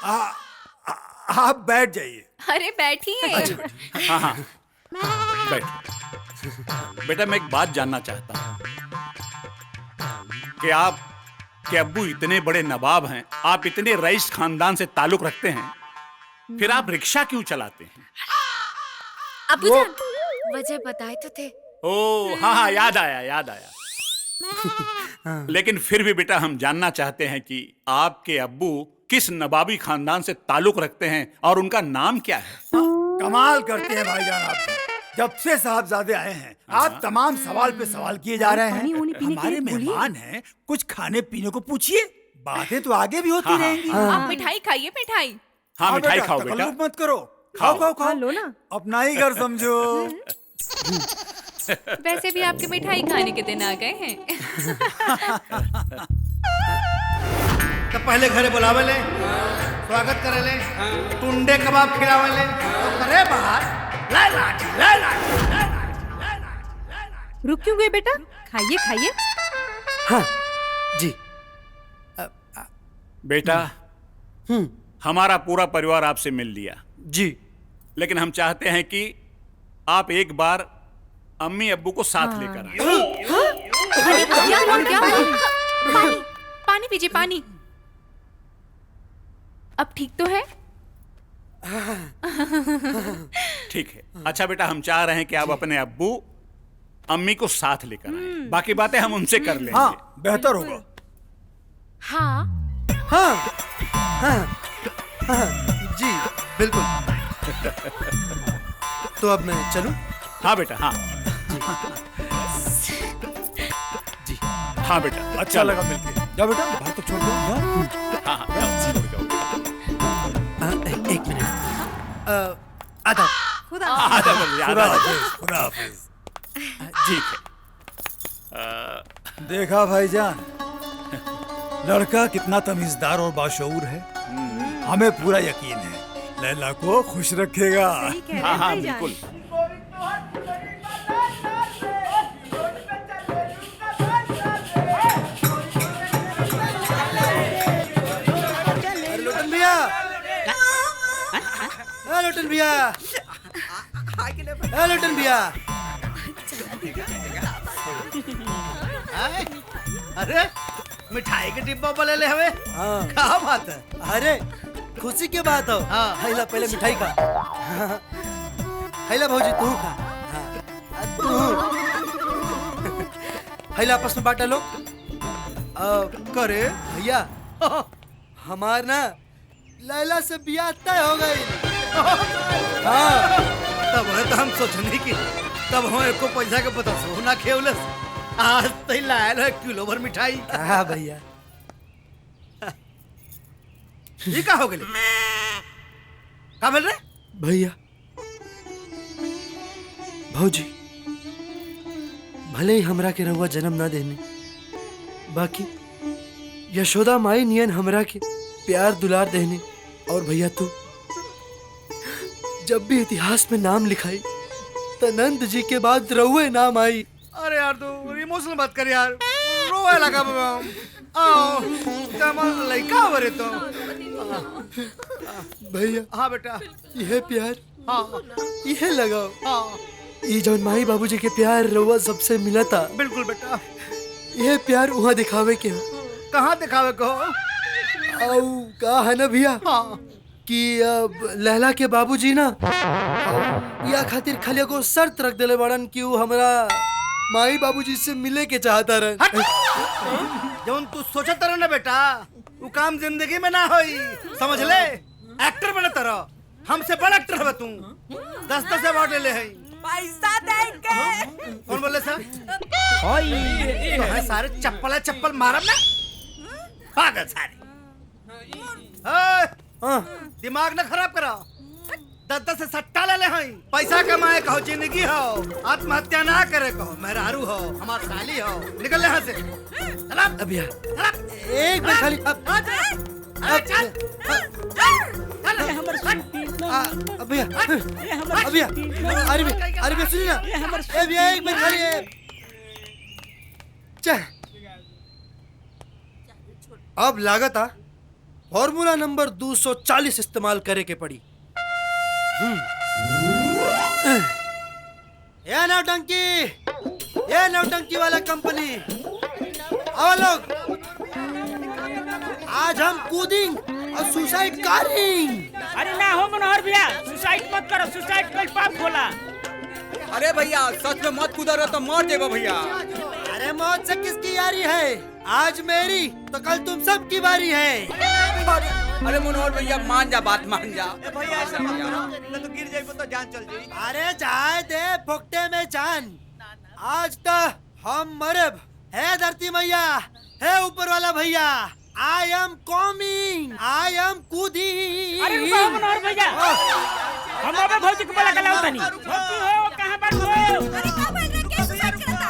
आप बैठ जाइए। अरे बैठिए। हाँ हाँ बैठ। बेटा मैं एक बात जानना चाहता हूँ कि आप के अब्बू इतने बड़े नवाब हैं, आप इतने रईस खानदान से ताल्लुक रखते हैं, फिर आप रिक्शा क्यों चलाते हैं? अबूजान, वजह बताए तो थे। ओ हाँ हाँ याद आया लेकिन फिर भी बेटा हम जानना चाहते हैं कि आपके अब्बू किस नवाबी खानदान से ताल्लुक रखते हैं और उनका नाम क्या है? कमाल करते हैं भाईजान आप। जब से साहबजादे आए हैं आप तमाम सवाल पे सवाल किए जा रहे हैं। हमारे मेहमान हैं, कुछ खाने पीने को पूछिए, बातें तो आगे भी होती रहेंगी। आप मिठाई खाइए, मिठाई। हाँ मिठाई खाओ बेटा। तकल्लुफ मत करो, खाओ खाओ खाओ। लो ना। अपना ही घर समझो। वैसे भी आपके मिठाई खाने के दिन आ गए हैं। तो पहले घरे बुलावे ले, स्वागत करे ले, टुंडे कबाब खिलावे ले, तो करे बाहर ला लाठी ला लाठी ला लाठी ला लाठी। रुक क्यों गए बेटा? खाइए खाइए। हाँ जी। बेटा हमारा पूरा परिवार आपसे मिल लिया जी, लेकिन हम चाहते हैं कि आप एक बार अम्मी अब्बू को साथ लेकर आए। क्या हुआ, क्या हुआ? पानी पानी पीजिए, पानी। अब ठीक तो है? ठीक है। अच्छा बेटा हम चाह रहे हैं कि आप अपने अब्बू अम्मी को साथ लेकर आए, बाकी बातें हम उनसे कर लेंगे। हाँ बेहतर होगा। हाँ हाँ हाँ हाँ जी बिल्कुल। तो अब मैं चलूं? हाँ बेटा हाँ जी हाँ बेटा अच्छा लगा मिलके। जा बेटा बाहर तो छोड़ दो। हाँ हाँ छोड़ दो। एक मिनट। आदाब। खुदा खुदा हाफिज, खुदा हाफिज। ठीक है। देखा भाईजान, लड़का कितना तमीजदार और बाशऊर है। हमें पूरा यकीन है लैला को खुश रखेगा। सही कह रहे हाँ हैं हाँ भाईजान। बिल्कुल। लोटन भैया, लोटन भैया, लोटन भैया। अरे मिठाई के डिब्बा बोले ले हवे। हाँ क्या बात है? अरे खुशी की बात हो। हाँ। हैला पहले मिठाई खा। हैला भौजी तू खा। हाँ, तू हैला आपस में बांटा लो। करे भैया हमार ना लैला से ब्याह तय हो गई। हाँ तब है तो हम सोचने की तब हम एको पैसा के पता सोना खेवलस। आज तई लायल है किलो भर मिठाई। हाँ भैया। ये का हो गई? का बोल रहे? भैया भौजी भले ही हमरा के रहुआ जन्म ना देने, बाकी यशोदा माई नियन हमरा के प्यार दुलार देने। और भैया तू जब भी इतिहास में नाम लिखाई तो नंद जी के बाद रहुए नाम आई। अरे यार तू इमोशनल बात कर यार, रोए लगा आओ कमल लइका बरे तो। भैया हाँ बेटा यह प्यार हाँ यह लगाओ। हाँ ये जौन माई बाबूजी के प्यार रहुआ सबसे मिला था, बिल्कुल बेटा। यह प्यार वहाँ दिखावे के हो। कहाँ दिखावे को? आओ कहा है ना भैया हाँ कि लैला के बाबूजी ना या खातिर खाली को शर्त रख देले बड़न कि वो हमरा माई बाबूजी से मिले के चाहता रहे। जौन तू सोचत रह ना बेटा वो काम जिंदगी में ना होई, समझ ले। एक्टर बने तरह हमसे बड़ा एक्टर है तू। 10-10 अवार्ड ले है। पैसा देंगे। कौन बोले सर? तो है सारे चप्पल मारब ना पागल सारे। दिमाग न खराब करो। 10 से सट्टा ले ले हई, पैसा कमाए कहो, जिंदगी हो, आत्महत्या ना करे कहो, मेहरारू हो, हमार साली हो, निकल यहाँ से। चला अभिया चला एक मिनट खाली चल अभिया अभिया अरे सुनिए ना अभिया एक मिनट खाली अब लागत आ फॉर्मूला नंबर 240 इस्तेमाल करे के पड़ी। ये नौटंकी वाला कंपनी आओ लोग, आज हम कूदिंग और सुसाइड करेंगे। अरे ना हो मनोहर भैया, सुसाइड मत करो, सुसाइड कोई पाप खोला। अरे भैया सच में मत कूदो रे तो मर जेबो भैया। अरे मौत से किसकी यारी है? आज मेरी तो कल तुम सब की बारी है। अरे मनोहर भैया मान जा, बात मान जा। भैया ऐसा मत तो गिर जाएगी तो जान चल जाएगी। अरे जाए दे फोकटे में जान, आज तो हम मरब। है धरती मैया, है ऊपर वाला भैया, I am coming, I am कूदिंग। अरे रुको मनोहर भैया, हम अबे भौजी को बोला कलाऊ तनी। भौजी हो कहां पर हो? अरे का बोल रहे, कैसे सुसाइड करता?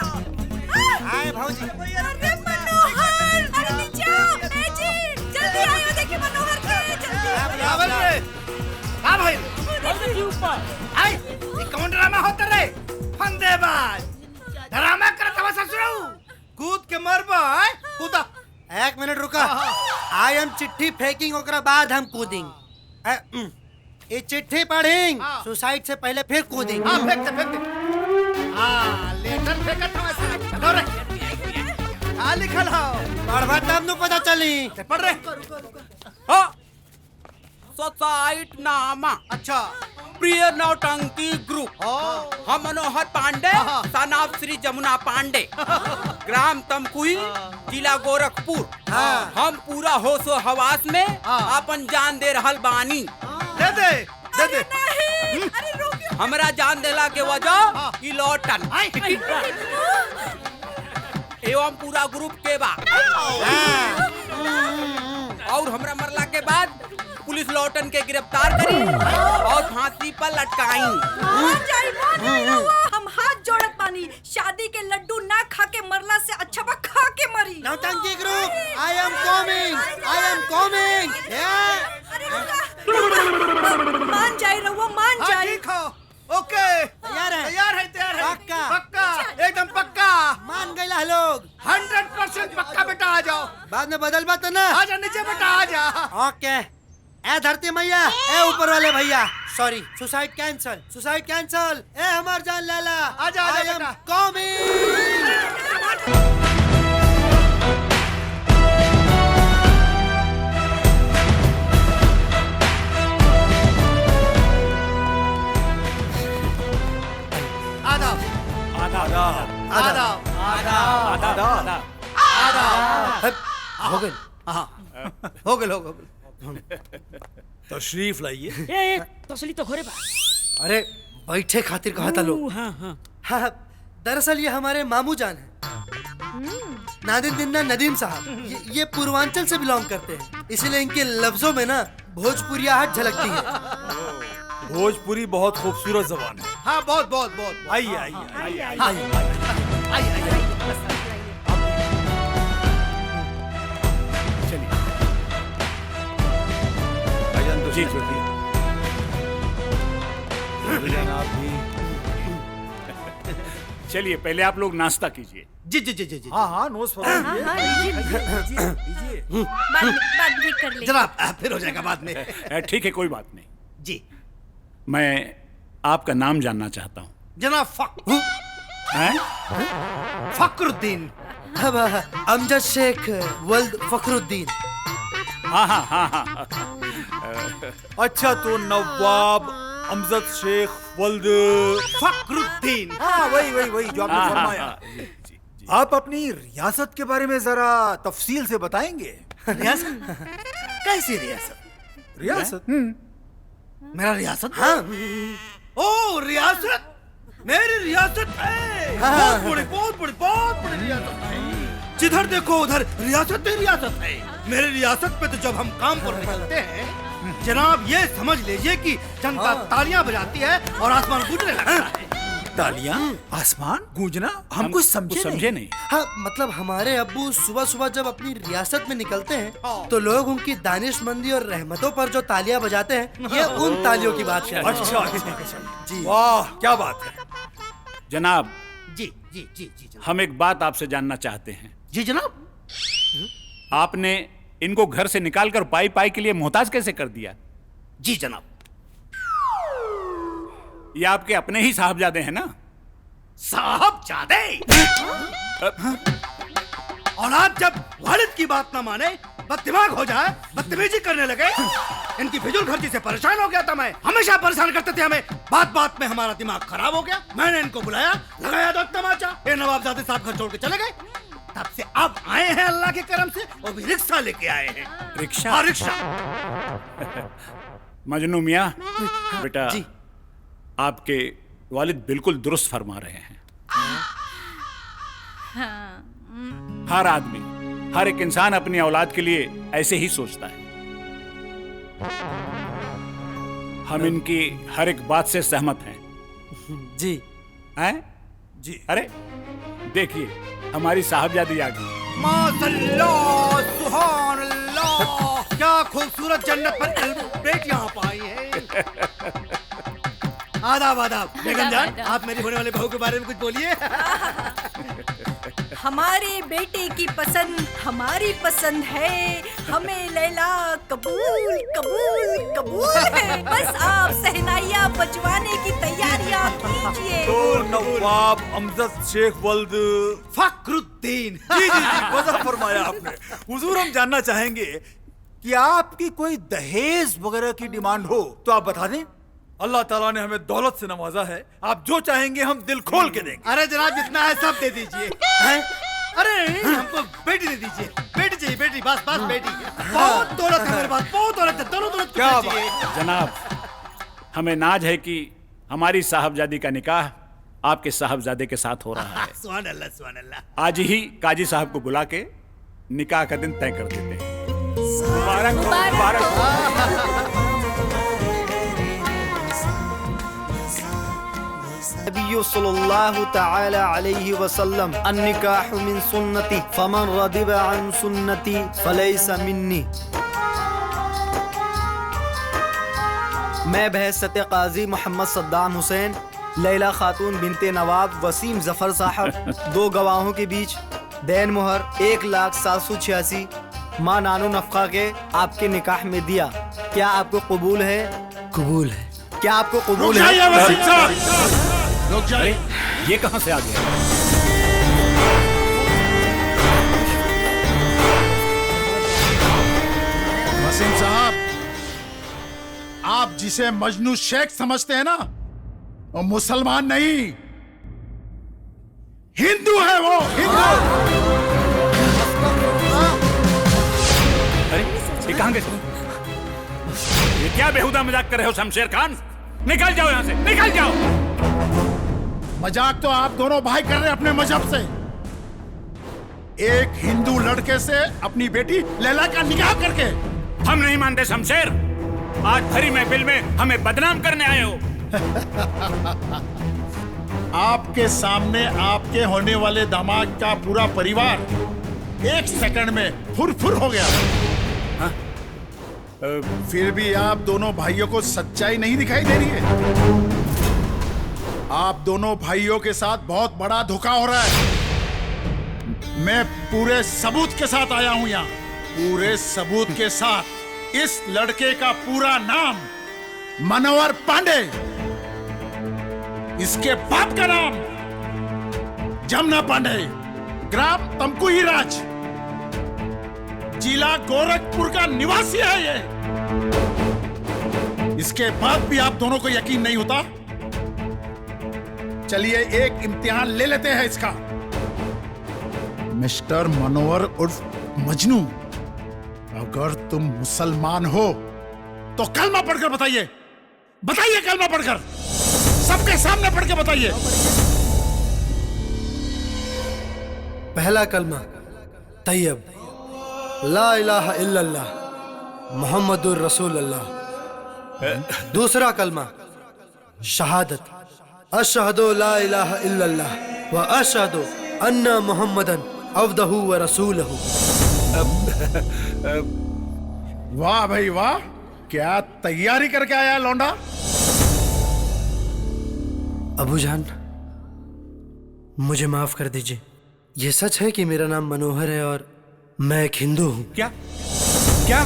आए भौजी। अरे मनोहर, अरे नीचे आओ, जी जल्दी आयो, देखिए मनोहर के जल्दी। आवन रे का भाई भौजी ऊपर आई ये कौन ड्रामा होता रे? फंदेबाज ड्रामा करत हवा ससुराऊ, कूद के मरबो है कूदा। एक मिनट रुका, आई एम चिट्ठी फेंकिंग, ओकरा बाद हम कूदिंग। ये चिट्ठी पढ़ेंगे, सुसाइड से पहले फिर कूदेंगे। हाँ फेंक दे। हाँ लेटर फेंकत हवा साहब, चलो रे। हाँ लिखल हो, पढ़वा तब नु पता चली। पढ़ रे। सोसाइट नामा अच्छा प्रिय नौटंकी ग्रुप। हम मनोहर पांडे, सन ऑफ श्री जमुना पांडे, ग्राम तमकुही, जिला गोरखपुर। हम पूरा होशो हवास में अपन जान दे रहल बानी। दे दे दे दे। अरे रुक, हमरा जान देला के वजह ई लौटन एवं पूरा ग्रुप के बा। और हमरा मरला के बाद पुलिस लौटन के गिरफ्तार करी और फांसी पर लटकाई। हम हाथ जोड़त बानी, शादी के लड्डू ना खा के मरला से अच्छा बा खा के मरी। नौटंकी group, I am coming, I am coming. मान जाए रहुआ, मान हाँ जाए। ठीक हो, ओके तैयार है? तैयार है तैयार है। पक्का? पक्का एकदम पक्का, मान गए लोग। 100% पक्का बेटा। आ जाओ, बाद में बदल बात ना। आ जा नीचे बेटा, आ जा। ओके। ए धरती मैया, ए ऊपर वाले भैया, sorry, suicide cancel, suicide cancel. ए हमार जान लाला, आजा बेटा। कमिंग। आदाब आदाब आदाब आदाब आदाब। आदाब। हो गए। हो गए। तशरीफ लाइए। ए तसली तो घरे बा। अरे बैठे खातिर कहा था लोग। हाँ, दरअसल ये हमारे मामू जान है, नादिम दिन्ना नदीम साहब। ये पूर्वांचल से बिलोंग करते हैं, इसलिए इनके लफ्जों में ना भोजपुरियाहट झलकती है। भोजपुरी बहुत खूबसूरत जबान है। हाँ बहुत बहुत बहुत। आइए आइए आइए। जी चलिए। आप भी चलिए, पहले आप लोग नाश्ता कीजिए। जी जी जी जी जी। हाँ हाँ नोज फरमाइए। बाद में कर ले। जनाब फिर हो जाएगा बाद में। ठीक है, कोई बात नहीं। जी मैं आपका नाम जानना चाहता हूँ। जनाब फखरुद्दीन। अब अमजद शेख वल्द फखरुद्दीन। हाँ हाँ हाँ हाँ। अच्छा तो नवाब अमजद शेख वल्द फखरुद्दीन। हाँ वही जो आपने फरमाया। आप अपनी रियासत के बारे में जरा तफसील से बताएंगे। रियासत? कैसी रियासत? रियासत? मेरा रियासत? हाँ। ओ रियासत, मेरी रियासत है बहुत बड़ी रियासत है। जिधर देखो उधर रियासत ही रियासत है। मेरे रियासत पे तो जब हम काम पर निकलते हैं जनाब, ये समझ लीजिए कि जनता तालियां बजाती है और आसमान गूंजने लगता है। तालियां, आसमान गूंजना, हम कुछ समझे नहीं। हाँ, मतलब हमारे अब्बू सुबह सुबह जब अपनी रियासत में निकलते हैं तो लोग उनकी दानिशमंदी और रहमतों पर जो तालियां बजाते हैं, ये उन तालियों की बात कर रहे हैं। अच्छा जी, वाह क्या बात है। जनाब, जी जी जी जी जनाब। हम एक बात आपसे जानना चाहते हैं। जी जनाब। आपने इनको घर से निकालकर पाई पाई के लिए मोहताज कैसे कर दिया? जी जनाब। ये आपके अपने ही साहबजादे हैं ना? साहबजादे? औलाद जब वालिद की बात ना माने, बददिमाग हो जाए, बदतमीजी करने लगे, इनकी फिजूल खर्ची से परेशान हो गया था मैं। हमेशा परेशान करते थे हमें, बात बात में हमारा दिमाग खराब हो गया। मैंने इनको बुलाया, लगाया दो तमाचा, ये नवाबजादे साहब घर छोड़ के चले गए। तब से अब आए हैं अल्लाह के करम से, और भी रिक्शा लेके आए हैं। रिक्शा? हाँ, रिक्शा। मजनू मियाँ, बेटा जी, आपके वालिद बिल्कुल दुरुस्त फरमा रहे हैं। हर आदमी, हर एक इंसान अपनी औलाद के लिए ऐसे ही सोचता है। हम इनकी हर एक बात से सहमत हैं। जी। हैं? जी। अरे देखिए, हमारी साहबजादी आ गई। माशाअल्लाह, सुभान अल्लाह, क्या खूबसूरत जन्नत पर बेट यहाँ पाई है। आदाब आदाब। बेगम जान, आप मेरी होने वाले बहू के बारे में कुछ बोलिए। हमारे बेटे की पसंद हमारी पसंद है, हमें लैला कबूल कबूल कबूल है। बस आप सहनाइयाँ बजवाने की तैयारियाँ कीजिए। तो नवाब अमजद शेख वल्द फखरुद्दीन। जी जी जी, वज़ह फरमाया आपने। हुजूर, हम जानना चाहेंगे कि आपकी कोई दहेज वगैरह की डिमांड हो तो आप बता दें। अल्लाह ताला ने हमें दौलत से नवाजा है, आप जो चाहेंगे हम दिल खोल के देंगे। अरे जनाब, जितना है सब दे दीजिए। अरे हमको बेटी दे दीजिए, बेटी चाहिए, बेटी, बस बस बेटी। बहुत दौलत है मेरे पास, बहुत दौलत है, दोनों दौलत क्या चाहिए। जनाब, हमें नाज है कि हमारी साहबजादी का निकाह आपके साहबजादे के साथ हो रहा है। सुभान अल्लाह, सुभान अल्लाह। आज ही काजी साहब को बुला के निकाह का दिन तय कर देते हैं। मुबारक हो, मुबारक हो। नबी सल्लल्लाहु तआला अलैहि वसल्लम अन्निकाहु मिन सुन्नती फमन रदिबा अन सुन्नती फलैसा मिन्नी। मैं बहसत काजी मोहम्मद सद्दाम हुसैन, लैला खातून बिनते नवाब वसीम जफर साहब, दो गवाहों के बीच दैन मोहर 1,786 माँ नानो नफका के आपके निकाह में दिया। क्या आपको कबूल है? कबूल है। क्या आपको कबूल है? अरे ये कहां से आ गया? वसीम साहब, आप जिसे मजनू शेख समझते हैं ना, वो मुसलमान नहीं, हिंदू है। वो हिंदू। अरे ये कहां गए? ये क्या बेहुदा मजाक कर रहे हो शमशेर खान? निकल जाओ यहाँ से, निकल जाओ। मजाक तो आप दोनों भाई कर रहे हैं अपने मजहब से। एक हिंदू लड़के से अपनी बेटी लैला का निकाह करके। हम नहीं मानते शमशेर, आज भरी महफिल में हमें बदनाम करने आए हो। आपके सामने आपके होने वाले दामाद का पूरा परिवार एक सेकंड में फुर हो गया। हाँ? फिर भी आप दोनों भाइयों को सच्चाई नहीं दिखाई दे रही है। आप दोनों भाइयों के साथ बहुत बड़ा धोखा हो रहा है। मैं पूरे सबूत के साथ आया हूं यहाँ, पूरे सबूत के साथ। इस लड़के का पूरा नाम मनोहर पांडे, इसके बाप का नाम जमुना पांडे, ग्राम तमकुही राज, जिला गोरखपुर का निवासी है ये। इसके बाद भी आप दोनों को यकीन नहीं होता? चलिए एक इम्तिहान ले लेते हैं इसका। मिस्टर मनोहर उर्फ मजनू, अगर तुम मुसलमान हो तो कलमा पढ़कर बताइए, बताइए कलमा पढ़कर, सबके सामने पढ़ के बताइए। पहला कलमा तैयब, ला इलाहा इल्लल्लाह मोहम्मदुर रसूलुल्लाह। दूसरा कलमा शहादत, अशहदु ला इलाहा इल्लल्लाह व अशहदु अन्ना मुहम्मदन अब्दुहु व रसूलुहु। वाह भाई वाह, क्या तैयारी करके आया लौंडा। अबू जान, मुझे माफ कर दीजिए। ये सच है कि मेरा नाम मनोहर है और मैं एक हिंदू हूँ। क्या क्या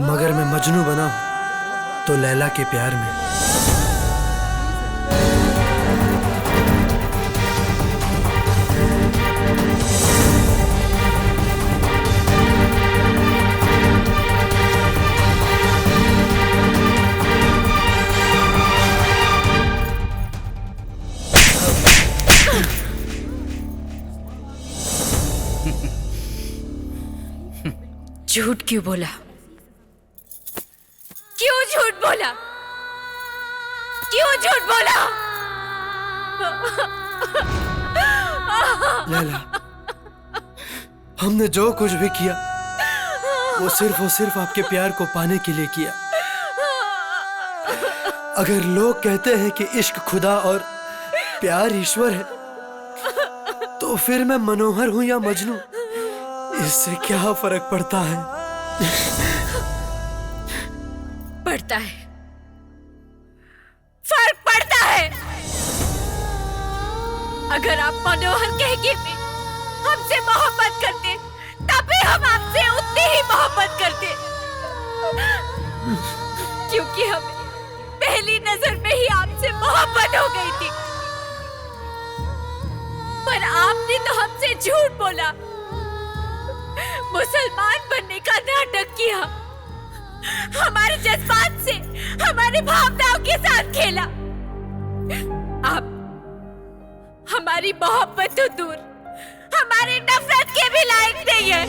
मगर मैं मजनू बना हूं तो लैला के प्यार में। झूठ क्यों बोला? क्यों झूठ बोला? क्यों झूठ बोला? लैला, हमने जो कुछ भी किया वो सिर्फ आपके प्यार को पाने के लिए किया। अगर लोग कहते हैं कि इश्क खुदा और प्यार ईश्वर है, तो फिर मैं मनोहर हूं या मजनू, इससे क्या फर्क पड़ता है? पड़ता है, फर्क पड़ता है। अगर आप मनोहर कह के भी हमसे मोहब्बत करते, तब भी हम आपसे उतनी ही मोहब्बत करते, क्योंकि हमें पहली नजर में ही आपसे मोहब्बत हो गई थी। पर आपने तो हमसे झूठ बोला, मुसलमान बनने का नाटक किया, हमारे जज्बात से, हमारी भावनाओं के साथ खेला। आप हमारी मोहब्बत तो दूर, हमारी नफरत के भी लायक नहीं है।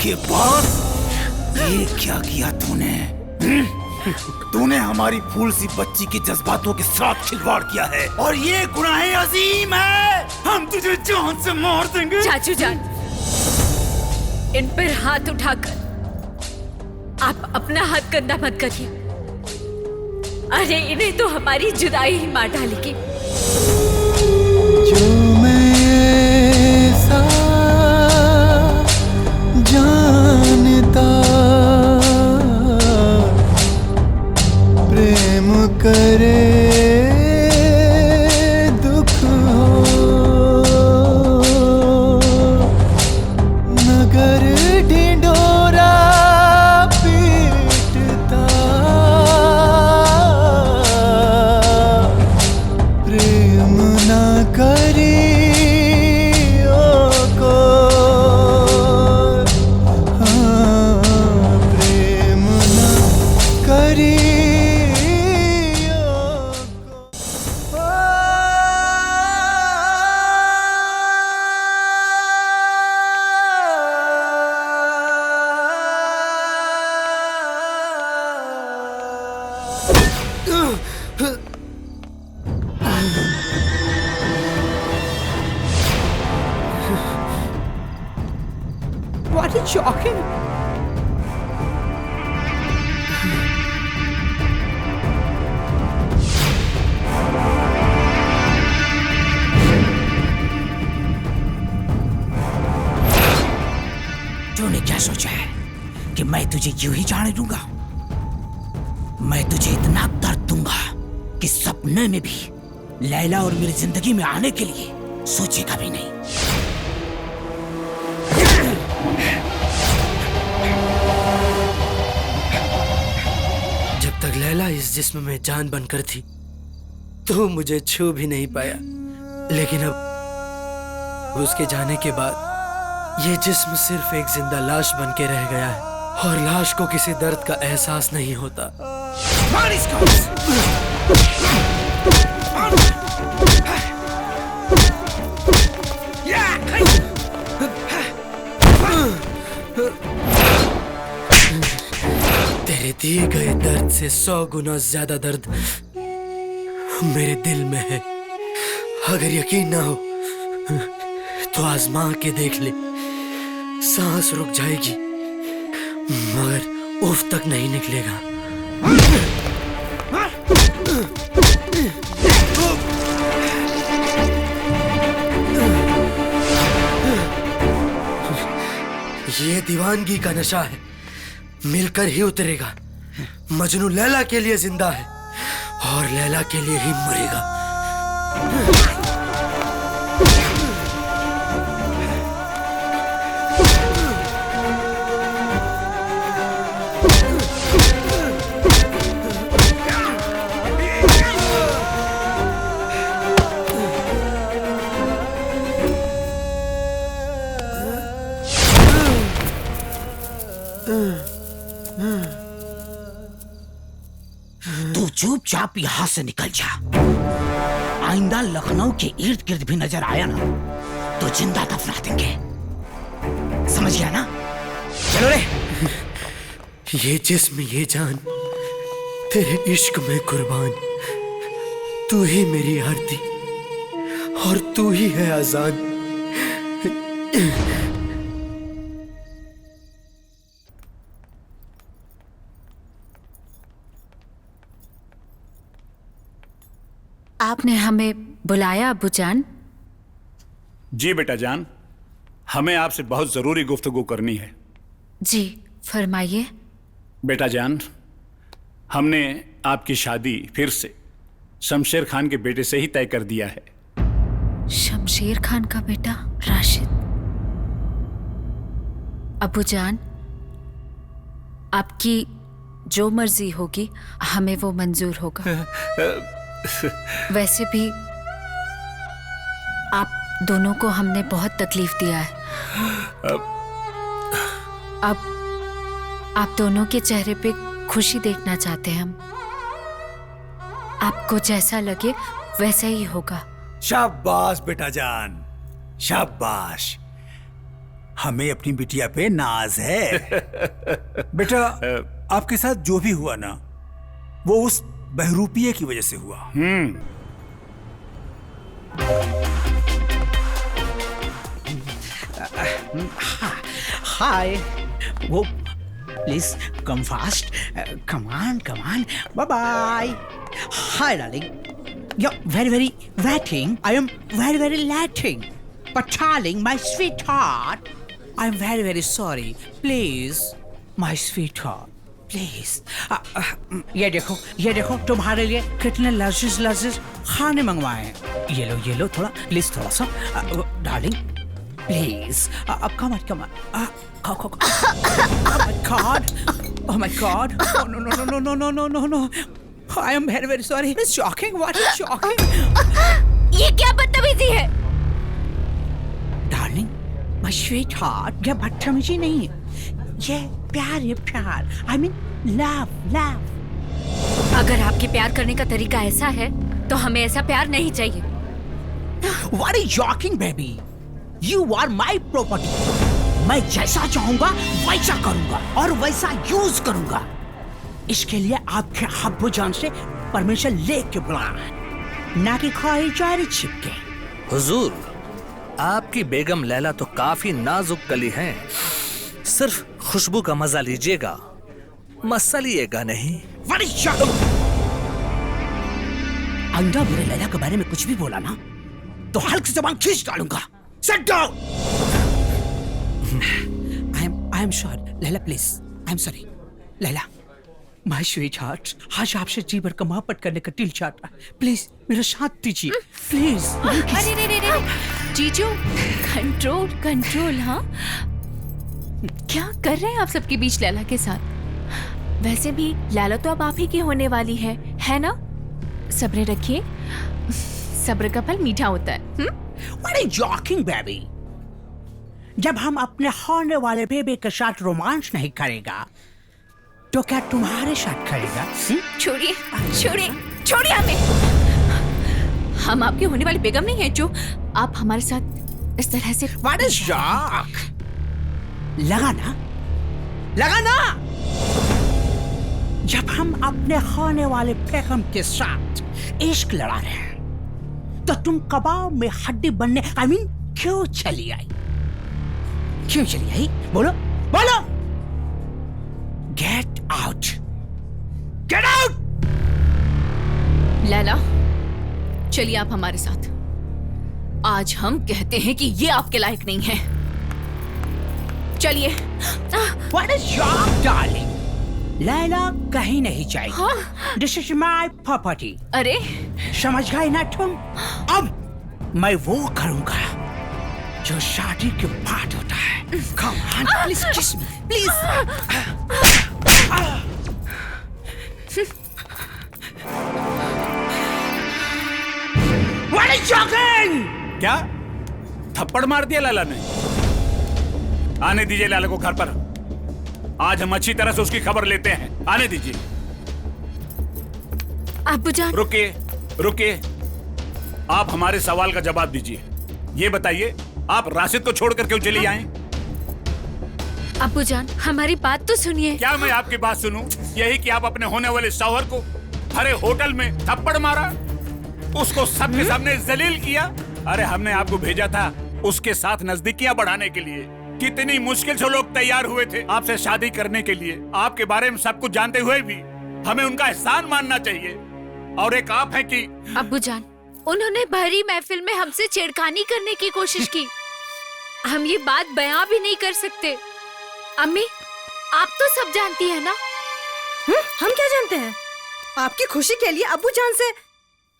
के पास ये क्या किया तूने? तूने हमारी फूल सी बच्ची के जज्बातों के साथ खिलवाड़ किया है और ये गुनाह अजीम है। हम तुझे जान से मार देंगे। चाचू जान, इन पर हाथ उठाकर आप अपना हाथ गंदा मत करिए। अरे इन्हें तो हमारी जुदाई ही मार डालेगी। जो मैं जानता प्रेम करे दुख हो, नगर ढिंढोरा पीटता प्रेम ना करी What a shocking! तूने क्या सोचा है कि मैं तुझे यूं ही जाने दूंगा? मैं तुझे इतना दर्द दूंगा कि सपने में भी लैला और मेरी जिंदगी में आने के लिए सोचेगा भी नहीं। जब तक लैला इस जिस्म में जान बनकर थी तो मुझे छू भी नहीं पाया, लेकिन अब उसके जाने के बाद ये जिस्म सिर्फ एक जिंदा लाश बन के रह गया है और लाश को किसी दर्द का एहसास नहीं होता। मार इसको। तेरे दिए गए दर्द से 100 गुना ज्यादा दर्द मेरे दिल में है। अगर यकीन ना हो तो आजमा के देख ले। सांस रुक जाएगी मगर उफ तक नहीं निकलेगा। ये दीवानगी का नशा है, मिलकर ही उतरेगा। मजनू लैला के लिए जिंदा है और लैला के लिए ही मरेगा। तू चुपचाप यहाँ से निकल जा। आइंदा लखनऊ के इर्द गिर्द भी नजर आया ना तो जिंदा दफना देंगे, समझ गया ना? चलो रे। ये जिस्म ये जान तेरे इश्क में कुर्बान। तू ही मेरी आरती और तू ही है आजान। आपने हमें बुलाया अब्बू जान? जी बेटा जान, हमें आपसे बहुत जरूरी गुफ्तगू करनी है। जी फरमाइए। बेटा जान, हमने आपकी शादी फिर से शमशेर खान के बेटे से ही तय कर दिया है। शमशेर खान का बेटा राशिद? अब्बू जान, आपकी जो मर्जी होगी हमें वो मंजूर होगा। वैसे भी आप दोनों को हमने बहुत तकलीफ दिया है। अब आप दोनों के चेहरे पे खुशी देखना चाहते हैं हम। आपको जैसा लगे वैसा ही होगा। शाबाश बेटा जान, शाबाश। हमें अपनी बिटिया पे नाज है। बेटा आपके साथ जो भी हुआ ना वो उस बहरूपिये की वजह से हुआ। हाय, वो please come fast, come on, bye bye. Hi darling, you're very waiting. I am very lacking. But darling, my sweetheart, I am very sorry. Please, my sweetheart, please. ये देखो तुम्हारे लिए कितने लजीज खाने मंगवाए हैं। ये लो थोड़ा, प्लीज थोड़ा सा। Darling please, come on. Oh my god, no, I am very sorry. It's shocking. What is shocking? ये क्या बदतमीजी है? डार्लिंग, my sweetheart, ये बदतमीजी नहीं है, ये प्यार। I mean love. अगर आपके प्यार करने का तरीका ऐसा है तो हमें ऐसा प्यार नहीं चाहिए। What are you joking, baby? You are my property. मैं जैसा चाहूंगा वैसा करूंगा और वैसा यूज करूंगा। इसके लिए आपके अब्बू जान से परमिशन लेके बुलाना है, ना कि खाई जारी छिपके। हुजूर, आपकी बेगम लैला तो काफी नाजुक कली हैं। सिर्फ खुशबू का मजा लीजिएगा, मसलिएगा नहीं। आइंदा मेरे लैला के बारे में कुछ भी बोला ना तो हल्क से जबान खींच डालूंगा। Sit down. I am sorry, Laila please. I am sorry, Laila. My sweetheart, आज आपसे जी भर का मोहब्बत करने का दिल चाहता है। प्लीज मेरा साथ दीजिए, प्लीज। अरे रे जीजू, कंट्रोल। हाँ, क्या कर रहे हैं आप सबके बीच लैला के साथ? वैसे भी लैला तो अब आप ही की होने वाली है ना? सब्र रखिए, सब्र का फल मीठा होता है। What are you joking, baby? जब हम अपने होने वाले बेबी के साथ रोमांस नहीं करेगा तो क्या तुम्हारे साथ करेगा? छोड़िए छोड़िए छोड़िए हमें। हम आपके होने वाली बेगम नहीं है जो आप हमारे साथ इस तरह से। What is shock? लगा ना? जब हम अपने होने वाले बेगम के साथ इश्क लड़ा रहे हैं तो तुम कबाब में हड्डी बनने क्यों चली आई? बोलो बोलो। Get out. लैला चलिए आप हमारे साथ। आज हम कहते हैं कि ये आपके लायक नहीं है। चलिए। What is your darling? Laila कहीं नहीं जाएगी। This is my property. अरे समझ गए ना तुम? अब मैं वो करूंगा जो शादी के बाद होता है। Come on, please kiss me, please. What is joking? क्या थप्पड़ मार दिया लैला ने? आने दीजिए लैला को घर पर। आज हम अच्छी तरह से उसकी खबर लेते हैं। आने दीजिए। अब्बूजान। रुकिए। आप हमारे सवाल का जवाब दीजिए। ये बताइए आप राशिद को छोड़कर क्यों चली आए? अब्बूजान हमारी बात तो सुनिए। क्या मैं आपकी बात सुनूं? यही कि आप अपने होने वाले शौहर को हरे होटल में थप्पड़ मारा, उसको सबके सामने जलील किया। अरे हमने आपको भेजा था उसके साथ नजदीकियां बढ़ाने के लिए। कितनी मुश्किल से लोग तैयार हुए थे आपसे शादी करने के लिए। आपके बारे में सब कुछ जानते हुए भी हमें उनका एहसान मानना चाहिए। और एक आप हैं कि अब्बूजान उन्होंने भरी महफिल में हमसे छेड़खानी करने की कोशिश की। हम ये बात बयां भी नहीं कर सकते। अम्मी आप तो सब जानती है ना? हम क्या जानते हैं? आपकी खुशी के लिए अब्बूजान से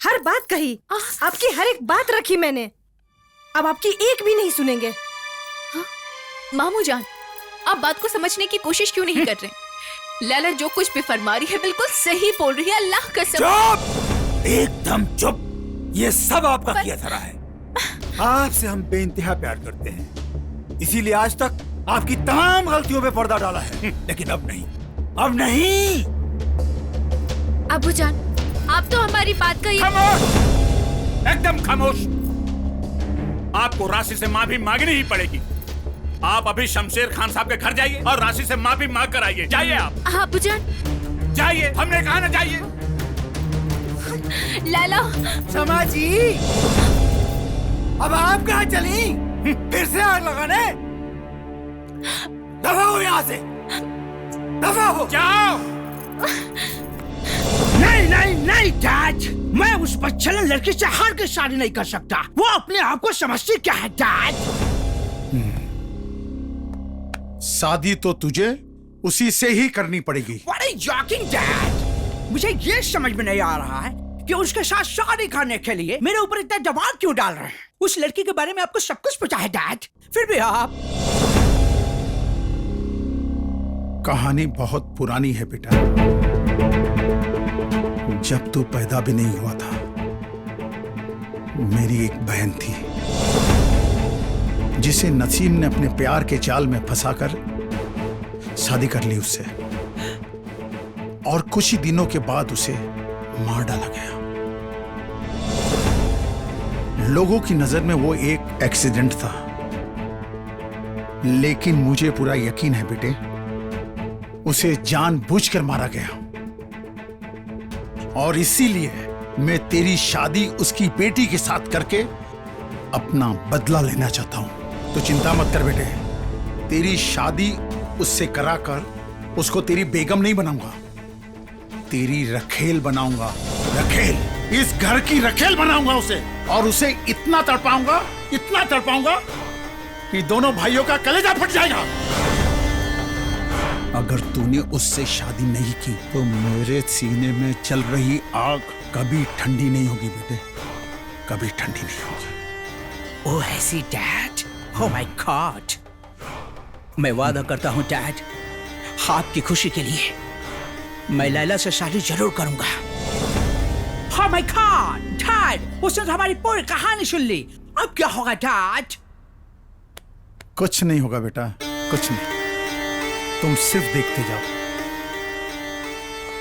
हर बात कही, आपकी हर एक बात रखी मैंने। अब आपकी एक भी नहीं सुनेंगे। मामू जान आप बात को समझने की कोशिश क्यों नहीं कर रहे? लैला जो कुछ भी फरमा रही है बिल्कुल सही बोल रही है। अल्लाह कसम। चुप, एकदम चुप। ये सब आपका किया धरा है। आपसे हम बेइंतहा प्यार करते हैं, इसीलिए आज तक आपकी तमाम गलतियों पे पर्दा डाला है। लेकिन अब नहीं। अब्बूजान आप तो हमारी बात का खामोश, एकदम खामोश। आपको राशि से माफी मांगनी ही पड़ेगी। आप अभी शमशेर खान साहब के घर जाइए और राशि से माफी मांग कर आइए। जाइए आप। अब्बूजान जाइए, हमने कहा ना जाइए। लैला। शमा जी अब आप कहाँ चली? फिर से आग लगाने? दफा हो यहाँ से, दफा हो। जाओ। नहीं डैड, मैं उस बच्चलन लड़की से हार के शादी नहीं कर सकता। वो अपने आप को समझती क्या है डैड? शादी तो तुझे उसी से ही करनी पड़ेगी। What are you joking, Dad? मुझे ये समझ में नहीं आ रहा है कि उसके साथ शादी करने के लिए मेरे ऊपर इतना दबाव क्यों डाल रहे हैं। उस लड़की के बारे में आपको सब कुछ पता है डैड, फिर भी आप। कहानी बहुत पुरानी है बेटा। जब तू पैदा भी नहीं हुआ था मेरी एक बहन थी जिसे नसीम ने अपने प्यार के जाल में फंसाकर शादी कर ली उससे, और कुछ ही दिनों के बाद उसे मार डाला गया। लोगों की नजर में वो एक एक्सीडेंट था, लेकिन मुझे पूरा यकीन है बेटे उसे जानबूझकर मारा गया। और इसीलिए मैं तेरी शादी उसकी बेटी के साथ करके अपना बदला लेना चाहता हूं। तो चिंता मत कर बेटे, तेरी शादी उससे कराकर उसको तेरी बेगम नहीं बनाऊंगा, तेरी रखेल बनाऊंगा। रखेल, इस घर की रखेल बनाऊंगा उसे, और उसे इतना तड़पाऊंगा कि दोनों भाइयों का कलेजा फट जाएगा। अगर तूने उससे शादी नहीं की तो मेरे सीने में चल रही आग कभी ठंडी नहीं होगी बेटे, कभी ठंडी नहीं होगी। ओह ऐसी डैड, ओह माय गॉड। मैं वादा करता हूं डैड, आपकी खुशी के लिए मैं लैला से शादी जरूर करूंगा। ओह माय गॉड डैड, उसने हमारी पूरी कहानी सुन ली। अब क्या होगा डैड? कुछ नहीं होगा बेटा, कुछ नहीं। तुम सिर्फ देखते जाओ,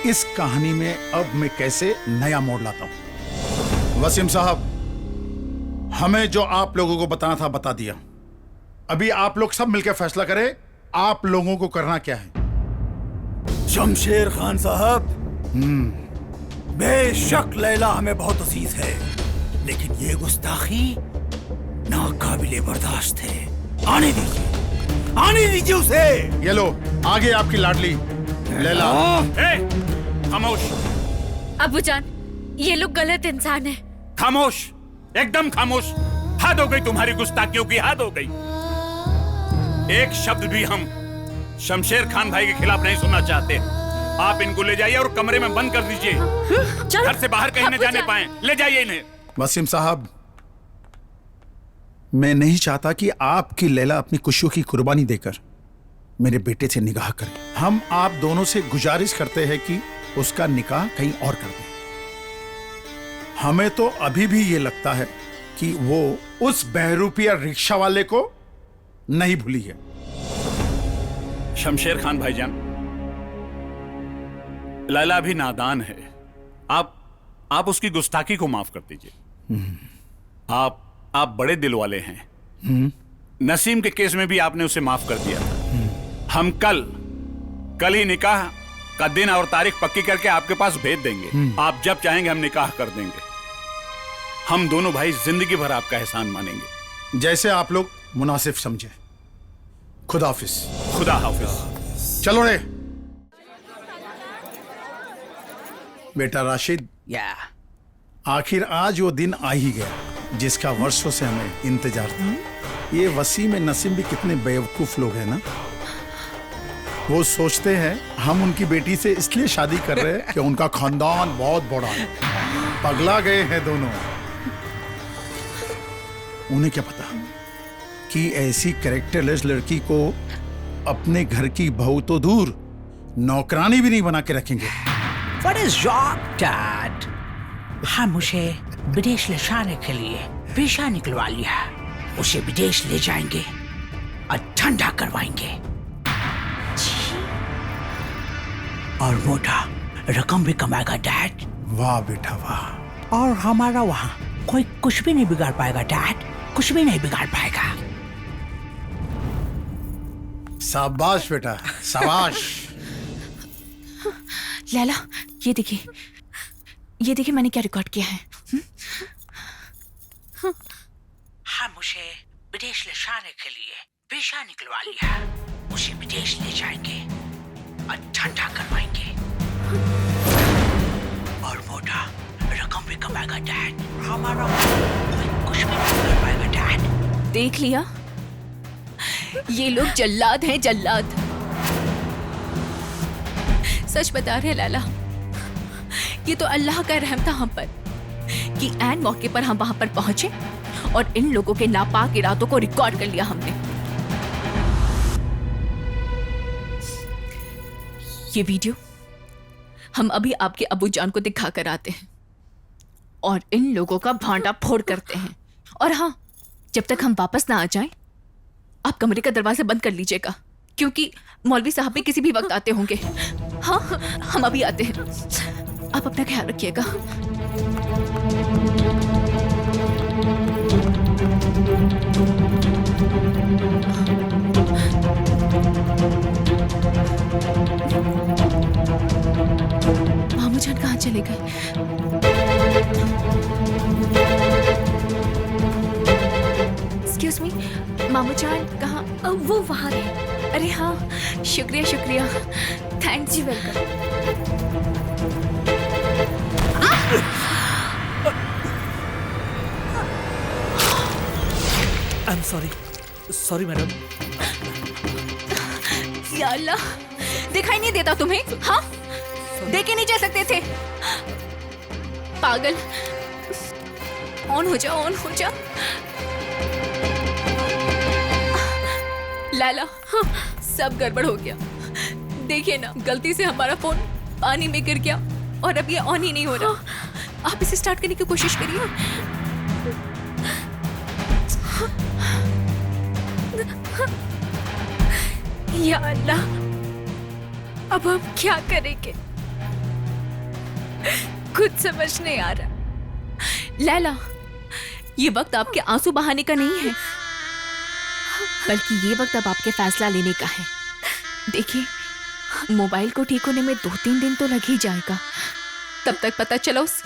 इस कहानी में अब मैं कैसे नया मोड़ लाता हूं। वसीम साहब, हमें जो आप लोगों को बताना था बता दिया। अभी आप लोग सब मिलकर फैसला करें आप लोगों को करना क्या है। शमशेर खान साहब, बेशक लैला हमें बहुत अजीज है, लेकिन ये गुस्ताखी नाकाबिले बर्दाश्त है। आने दीजिए उसे। ये लो, आगे आपकी लाडली लैला। खामोश। अबूजान, ये लोग गलत इंसान है। खामोश, एकदम खामोश। हद हो गई तुम्हारी गुस्ताखियों की, हद हो गई। एक शब्द भी हम शमशेर खान भाई के खिलाफ नहीं सुनना चाहते। आप इनको ले जाइए और कमरे में बंद कर दीजिए। घर से बाहर कहीं न जाने पाए। ले जाइए इन्हें। वसीम साहब, मैं नहीं चाहता कि आपकी लैला अपनी खुशियों की कुर्बानी देकर मेरे बेटे से निकाह करे। हम आप दोनों से गुजारिश करते हैं कि उसका निकाह कहीं और कर दें। हमें तो अभी भी ये लगता है कि वो उस बहरूपिया रिक्शा वाले को नहीं भूली है। शमशेर खान भाईजान, लैला भी नादान है। आप उसकी गुस्ताखी को माफ कर दीजिए। आप बड़े दिल वाले हैं। नसीम के केस में भी आपने उसे माफ कर दिया था। हम कल ही निकाह का दिन और तारीख पक्की करके आपके पास भेज देंगे। आप जब चाहेंगे हम निकाह कर देंगे। हम दोनों भाई जिंदगी भर आपका एहसान मानेंगे। जैसे आप लोग मुनासिब समझे। खुदा हाफिज। खुदा हाफिज। चलो रे बेटा राशिद, आखिर आज वो दिन आ ही गया जिसका वर्षों से हमें इंतजार था। ये वसीम नसीम भी कितने बेवकूफ लोग हैं ना। वो सोचते हैं हम उनकी बेटी से इसलिए शादी कर रहे हैं कि उनका खानदान बहुत बड़ा है। पगला गए हैं दोनों। उन्हें क्या पता कि ऐसी कैरेक्टरलेस लड़की को अपने घर की बहू तो दूर, नौकरानी भी नहीं बना के रखेंगे। What is your dad? हम उसे विदेश ले जाने के लिए वीजा निकलवा लिया। उसे विदेश ले जाएंगे और ठंडा करवाएंगे और मोटा रकम भी कमाएगा डैड। वाह बेटा वाह। और हमारा वहाँ कोई कुछ भी नहीं बिगाड़ पाएगा डैड, कुछ भी नहीं बिगाड़ पाएगा। शाबाश बेटा, शाबाश। लैला, ये देखिए मैंने क्या रिकॉर्ड किया है। हम उसे विदेश ले जाने के लिए वीजा निकलवा लिया। उसे विदेश ले जाएंगे और ठंडा करवाएंगे और मोटा रकम भी कमाएगा डैड। हमारा कोई कुछ भी नहीं कर पाएगा डैड। देख लिया, ये लोग जल्लाद हैं, जल्लाद। सच बता रहे लैला, ये तो अल्लाह का रहम था हम पर कि ऐन मौके पर हम वहां पर पहुंचे और इन लोगों के नापाक इरादों को रिकॉर्ड कर लिया हमने। ये वीडियो हम अभी आपके अबू जान को दिखा कर आते हैं और इन लोगों का भांडा फोड़ करते हैं। और हाँ, जब तक हम वापस ना आ जाएं, आप कमरे का दरवाजा बंद कर लीजिएगा, क्योंकि मौलवी साहब भी किसी भी वक्त आते होंगे। हाँ, हम अभी आते हैं। आप अपना ख्याल रखिएगा। मामू जान कहाँ चले गए? एक्सक्यूज मी, मामू जान कहाँ? वो वहाँ है। अरे हाँ, शुक्रिया शुक्रिया, थैंक्स। जी welcome. I am sorry madam. या अल्लाह, दिखाई नहीं देता तुम्हें? हाँ, देखे नहीं जा सकते थे? पागल। ऑन हो जा, ऑन हो जा। लैला, सब गड़बड़ हो गया। देखिए ना, गलती से हमारा फोन पानी में गिर गया और अब ये ऑन ही नहीं हो रहा। आप इसे स्टार्ट करने की कोशिश करिए। या अल्लाह, अब हम क्या करेंगे? कुछ समझ नहीं आ रहा। लैला, ये वक्त आपके आंसू बहाने का नहीं है, बल्कि ये वक्त अब आपके फैसला लेने का है। देखिए, मोबाइल को ठीक होने में 2-3 दिन तो लग ही जाएगा। तब तक पता चला उस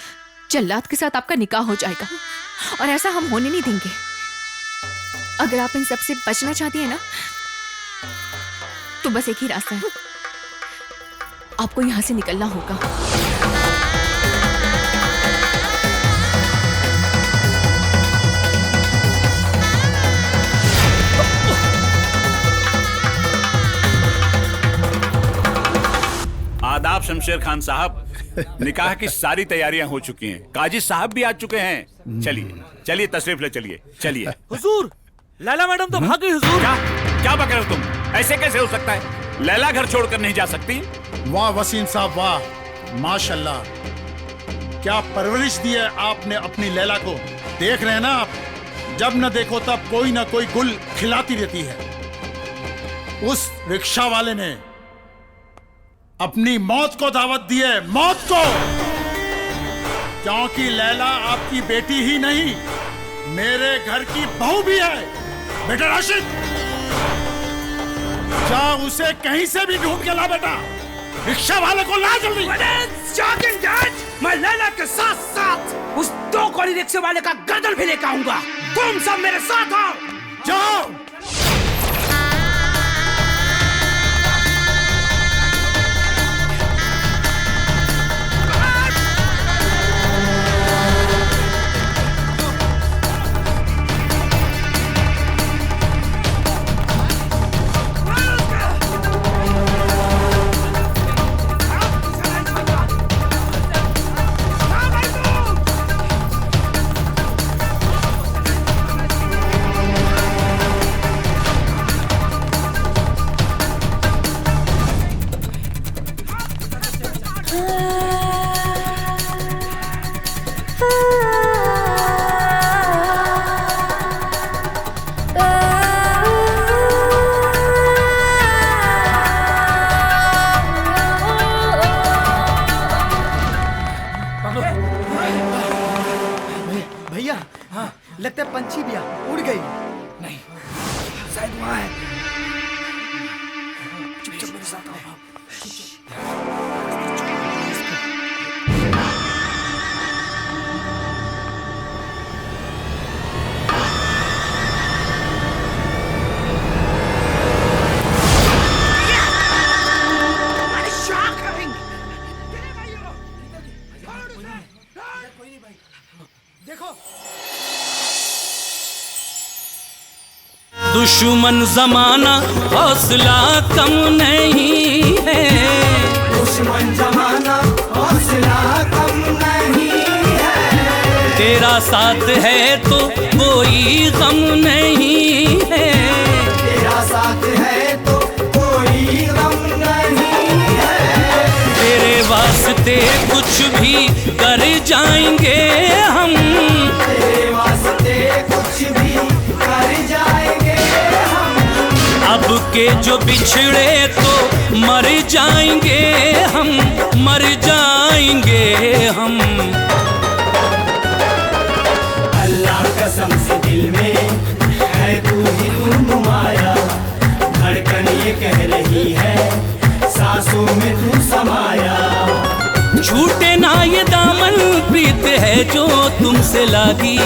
जल्लाद के साथ आपका निकाह हो जाएगा, और ऐसा हम होने नहीं देंगे। अगर आप इन सब से बचना चाहती हैं ना, तो बस एक ही रास्ता है, आपको यहां से निकलना होगा। आदाब शमशेर खान साहब, निकाह की सारी तैयारियां हो चुकी हैं, काजी साहब भी आ चुके हैं। चलिए चलिए, तशरीफ ले चलिए चलिए। हुजूर, लैला मैडम तो भाग गई हुजूर। क्या बक रहे हो तुम? ऐसे कैसे हो सकता है? लैला घर छोड़कर नहीं जा सकती। वाह वसीम साहब, वाह, माशाल्लाह, क्या परवरिश दी है आपने अपनी लैला को। देख रहे हैं ना आप, जब न देखो तब कोई ना कोई गुल खिलाती रहती है। उस रिक्शा वाले ने अपनी मौत को दावत दी है, मौत को, क्योंकि लैला आपकी बेटी ही नहीं, मेरे घर की बहू भी है। बेटा राशिद, जा उसे कहीं से भी ढूंढ के ला बेटा, रिक्शा वाले को ला जल्दी। मैं लैला के साथ साथ उस 2 कौड़ी रिक्शे वाले का गर्दन भी लेकर आऊंगा। तुम सब मेरे साथ आओ। जाओ। लगता है पंछी भी उड़ गई। नहीं, शायद वहां है। चुप मेरे साथ आओ। दुश्मन जमाना हौसला कम नहीं है, दुश्मन जमाना हौसला कम नहीं है, तेरा साथ है तो कोई गम नहीं है, तेरा साथ है तो कोई गम नहीं है, तेरे वास्ते कुछ भी कर जाएंगे हम, तेरे वास्ते कुछ भी कर जाएंगे हम, अब के जो बिछड़े तो मर जाएंगे हम, मर जाएंगे हम। अल्लाह कसम से दिल में है तू ही तू नुमाया, धड़कन ये कह रही है सांसों में तू समाया, छूटे ना ये दामन प्रीत है जो तुमसे लागी,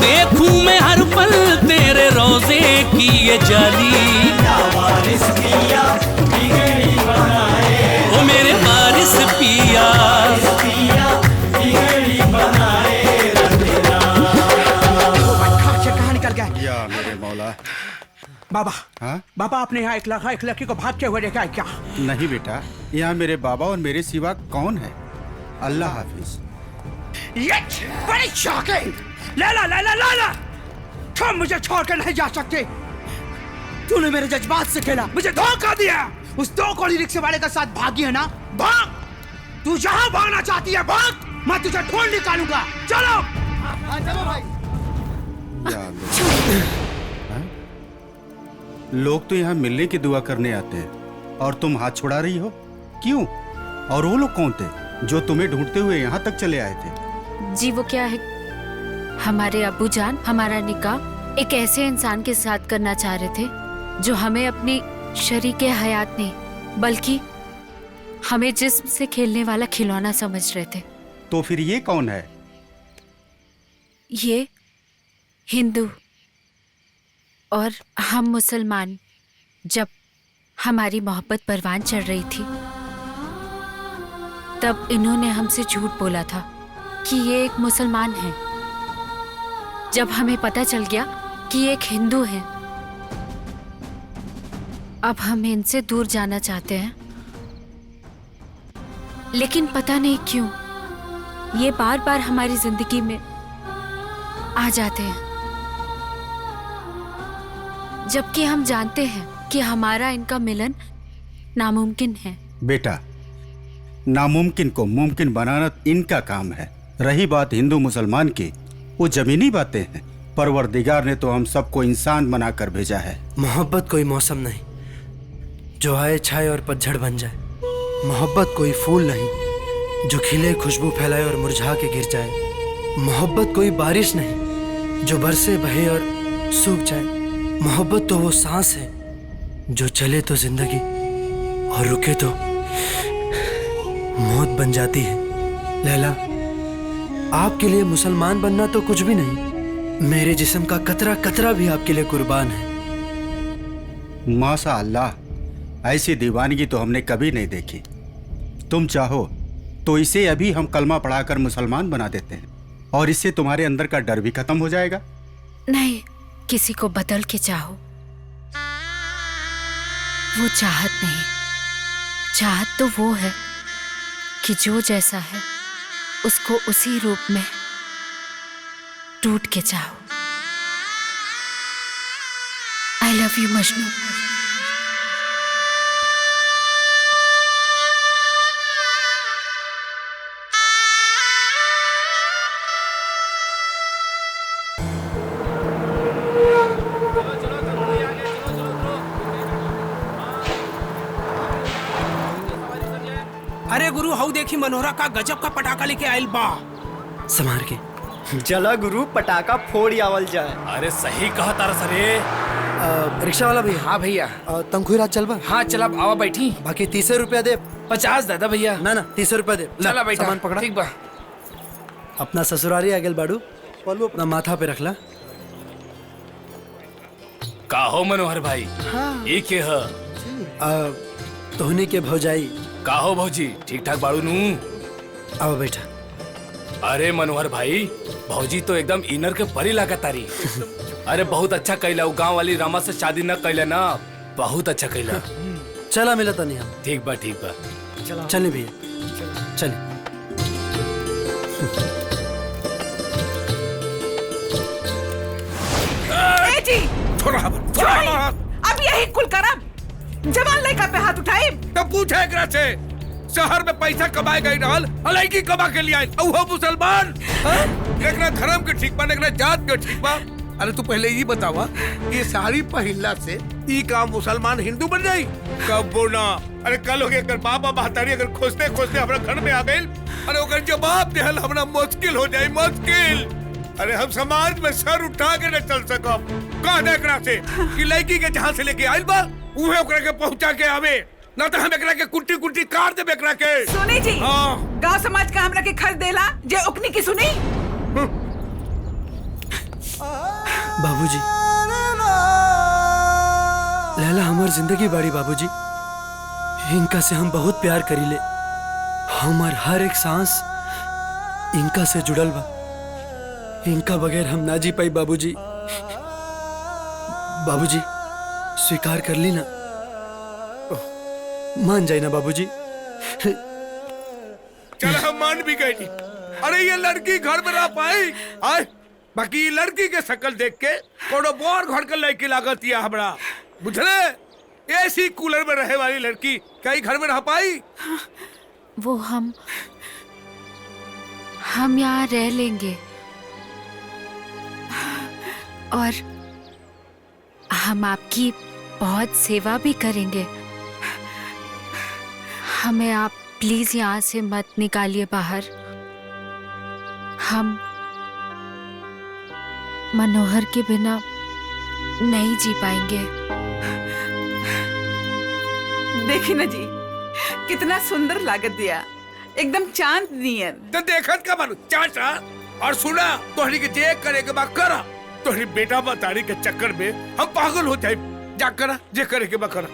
देखूं मैं हर पल तेरे रोजे की ये जाली, वारिस पिया बिगड़ी बनाए, ओ मेरे वारिस पिया, बिगड़ी बनाए रंगना। कहाँ निकल गए? या मेरे मौला। बाबा, हाँ? बाबा आपने यहाँ एक लड़की को भागते हुए देखा है क्या? नहीं बेटा, यहाँ मेरे बाबा और मेरे सिवा कौन है? अल्लाह हाफिज। ये बड़ी शॉकिंग! लैला लैला लैला, तुम मुझे छोड़कर नहीं जा सकते। तूने मेरे जज्बात से खेला, मुझे धोखा दिया। उस 2 कौड़ी रिक्शे वाले के साथ भागी है ना? भाग! तू जहाँ भागना चाहती है भाग, मैं तुझे ढूंढ निकालूंगा। चलो चलो भाई। लोग तो यहाँ मिलने की दुआ करने आते हैं और तुम हाथ छुड़ा रही हो, क्यों? और वो लोग कौन थे? जो तुम्हें ढूंढते हुए यहाँ तक चले आए थे। जी वो क्या है, हमारे अब्बू जान हमारा निकाह एक ऐसे इंसान के साथ करना चाह रहे थे जो हमें अपनी शरीके हयात नहीं बल्कि हमें जिस्म से खेलने वाला खिलौना समझ रहे थे। तो फिर ये कौन है? ये हिंदू और हम मुसलमान। जब हमारी मोहब्बत परवान चढ़ रही थी तब इन्होंने हमसे झूठ बोला था कि ये एक मुसलमान है। जब हमें पता चल गया कि ये एक हिंदू है, अब हम इनसे दूर जाना चाहते हैं, लेकिन पता नहीं क्यों ये बार बार हमारी जिंदगी में आ जाते हैं, जबकि हम जानते हैं कि हमारा इनका मिलन नामुमकिन है। बेटा, नामुमकिन को मुमकिन बनाना इनका काम है। रही बात हिंदू मुसलमान की, वो जमीनी बातें हैं। परवरदिगार ने तो हम सबको इंसान बनाकर भेजा है। मोहब्बत कोई मौसम नहीं जो आए छाए और पतझड़ बन जाए। मोहब्बत कोई फूल नहीं जो खिले खुशबू फैलाए और मुरझा के गिर जाए। मोहब्बत कोई बारिश नहीं जो बरसे बहे और सूख जाए। मोहब्बत तो वो सांस है जो चले तो जिंदगी और रुके तो मौत बन जाती है। लैला, आपके लिए मुसलमान बनना तो कुछ भी नहीं, मेरे जिस्म का कतरा कतरा भी आपके लिए कुर्बान है। माशा अल्लाह, ऐसी दीवानगी तो हमने कभी नहीं देखी। तुम चाहो तो इसे अभी हम कलमा पढ़ाकर मुसलमान बना देते हैं और इससे तुम्हारे अंदर का डर भी खत्म हो जाएगा। नहीं, किसी को बदल के चाहो, वो चाहत नहीं। चाहत तो वो है कि जो जैसा है उसको उसी रूप में टूट के चाहो। आई लव यू मजनू। अरे गुरु, हाउ देखी मनोहरा का गजब का पटाखा लेके आयल बा। संभार के चला गुरु, पटाखा फोड़ आवल जाए। अरे सही कहा तारा सरे। रिक्शा वाला भैया। हाँ भैया। तंखुई रात चल बा। हाँ चला, आवा बैठी। बाकी 30 रुपया दे। 50 दादा भैया। ना 30 रुपया दे। चला बैठा। सामान पकड़ा। ठीक बा। अपना ससुरारी आगल बाड़ू, पल्लू अपना माथा पे रखला। का हो मनोहर भाई? हाँ। ये के ह? तोहनी के भौजाई। का हो भौजी, ठीक ठाक बाड़ू नू? आओ बैठा। अरे मनोहर भाई, भौजी तो एकदम इनर के परी लागत तारी। अरे बहुत अच्छा कैला, गांव वाली रमा से शादी न कैला ना, बहुत अच्छा कैला। चला मिला था नहीं हम। ठीक बा ठीक बा। चले भैया चले। जी थोड़ा अब यही कुल करब। जवान लड़का पे हाथ उठाए तो पूछे एकरा से, शहर में पैसा कमाए गई रहल, अलैकी कमा के लिए आयल, वो मुसलमान। एकरा धर्म के ठीक बा, एकरा जात के ठीक बा। अरे तू पहले ये बतावा, ये साड़ी पहिनला से ई का मुसलमान हिंदू बन जाई? कबो ना। अरे कल हो गया, अगर बाबा महतारी अगर खोजते खोजते हमारा घर में आ गई, अरे ओकर जवाब देहल हमरा मुश्किल हो जाए, मुश्किल। अरे हम समाज में सर उठा के न चल सकब। कह दे एकरा से कि लड़की के जहाँ से लेके आइल बा उहे ओकरा के पहुंचा के आवे, ना तो हम एकरा के कुट्टी कुट्टी काट देबे एकरा के। सुनी जी, गांव समाज का हमरा के खर्च देला जे ओकनी की सुनी। बाबूजी, लैला हमार जिंदगी बाड़ी बाबूजी। इनका से हम बहुत प्यार करीले। हमार हर एक सांस इनका से जुड़ल बा। इनका बगैर हम ना जी पाई बाबूजी। बाबूजी स्वीकार कर ली ना, मान जाए ना बाबूजी। चल हम मान भी गए। अरे ये लड़की घर में रह पाई आए, बाकी लड़की के शकल देख के कोनो बोर घर के लड़की लागत या हमरा, बुझले? ऐसी कूलर में रहे वाली लड़की कहीं घर में रह पाई? वो हम यहाँ रह लेंगे और हम आपकी बहुत सेवा भी करेंगे। हमें आप प्लीज यहाँ से मत निकालिए बाहर। हम मनोहर के बिना नहीं जी पाएंगे। देखी ना जी, कितना सुंदर लागत दिया, एकदम चांद नियर। तो देखत का बारू चाचा और सुना, तोहरी के जे करे के बा करा। तोहरी बेटा बताड़ी के चक्कर में हम पागल हो जाए। जा करा जे करे के बा करा।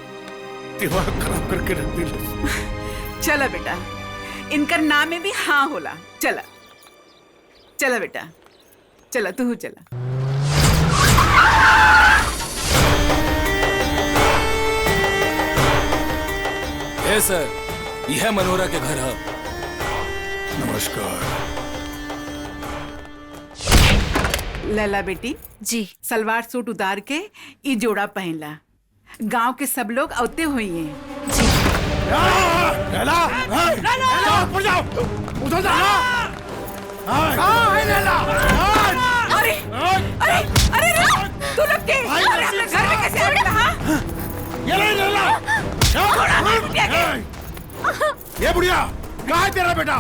दिमाग खराब करके रख दिल। चला बेटा, इनकर नाम में भी हाँ होला। चला चला बेटा, चला तू चला। ए सर, यह मनोहरा के घर है। नमस्कार। लैला बेटी जी, सलवार सूट उतार के ई जोड़ा पहनला। गांव के सब लोग औते हुई हैं। जी। लैला, ऊपर जाओ, उधर जाओ। लैला, अरे अरे अरे तू लोग के अरे अपने घर में कैसे आ गया? हाँ? ये ले लैला। ये बुढ़िया, कहाँ है तेरा बेटा?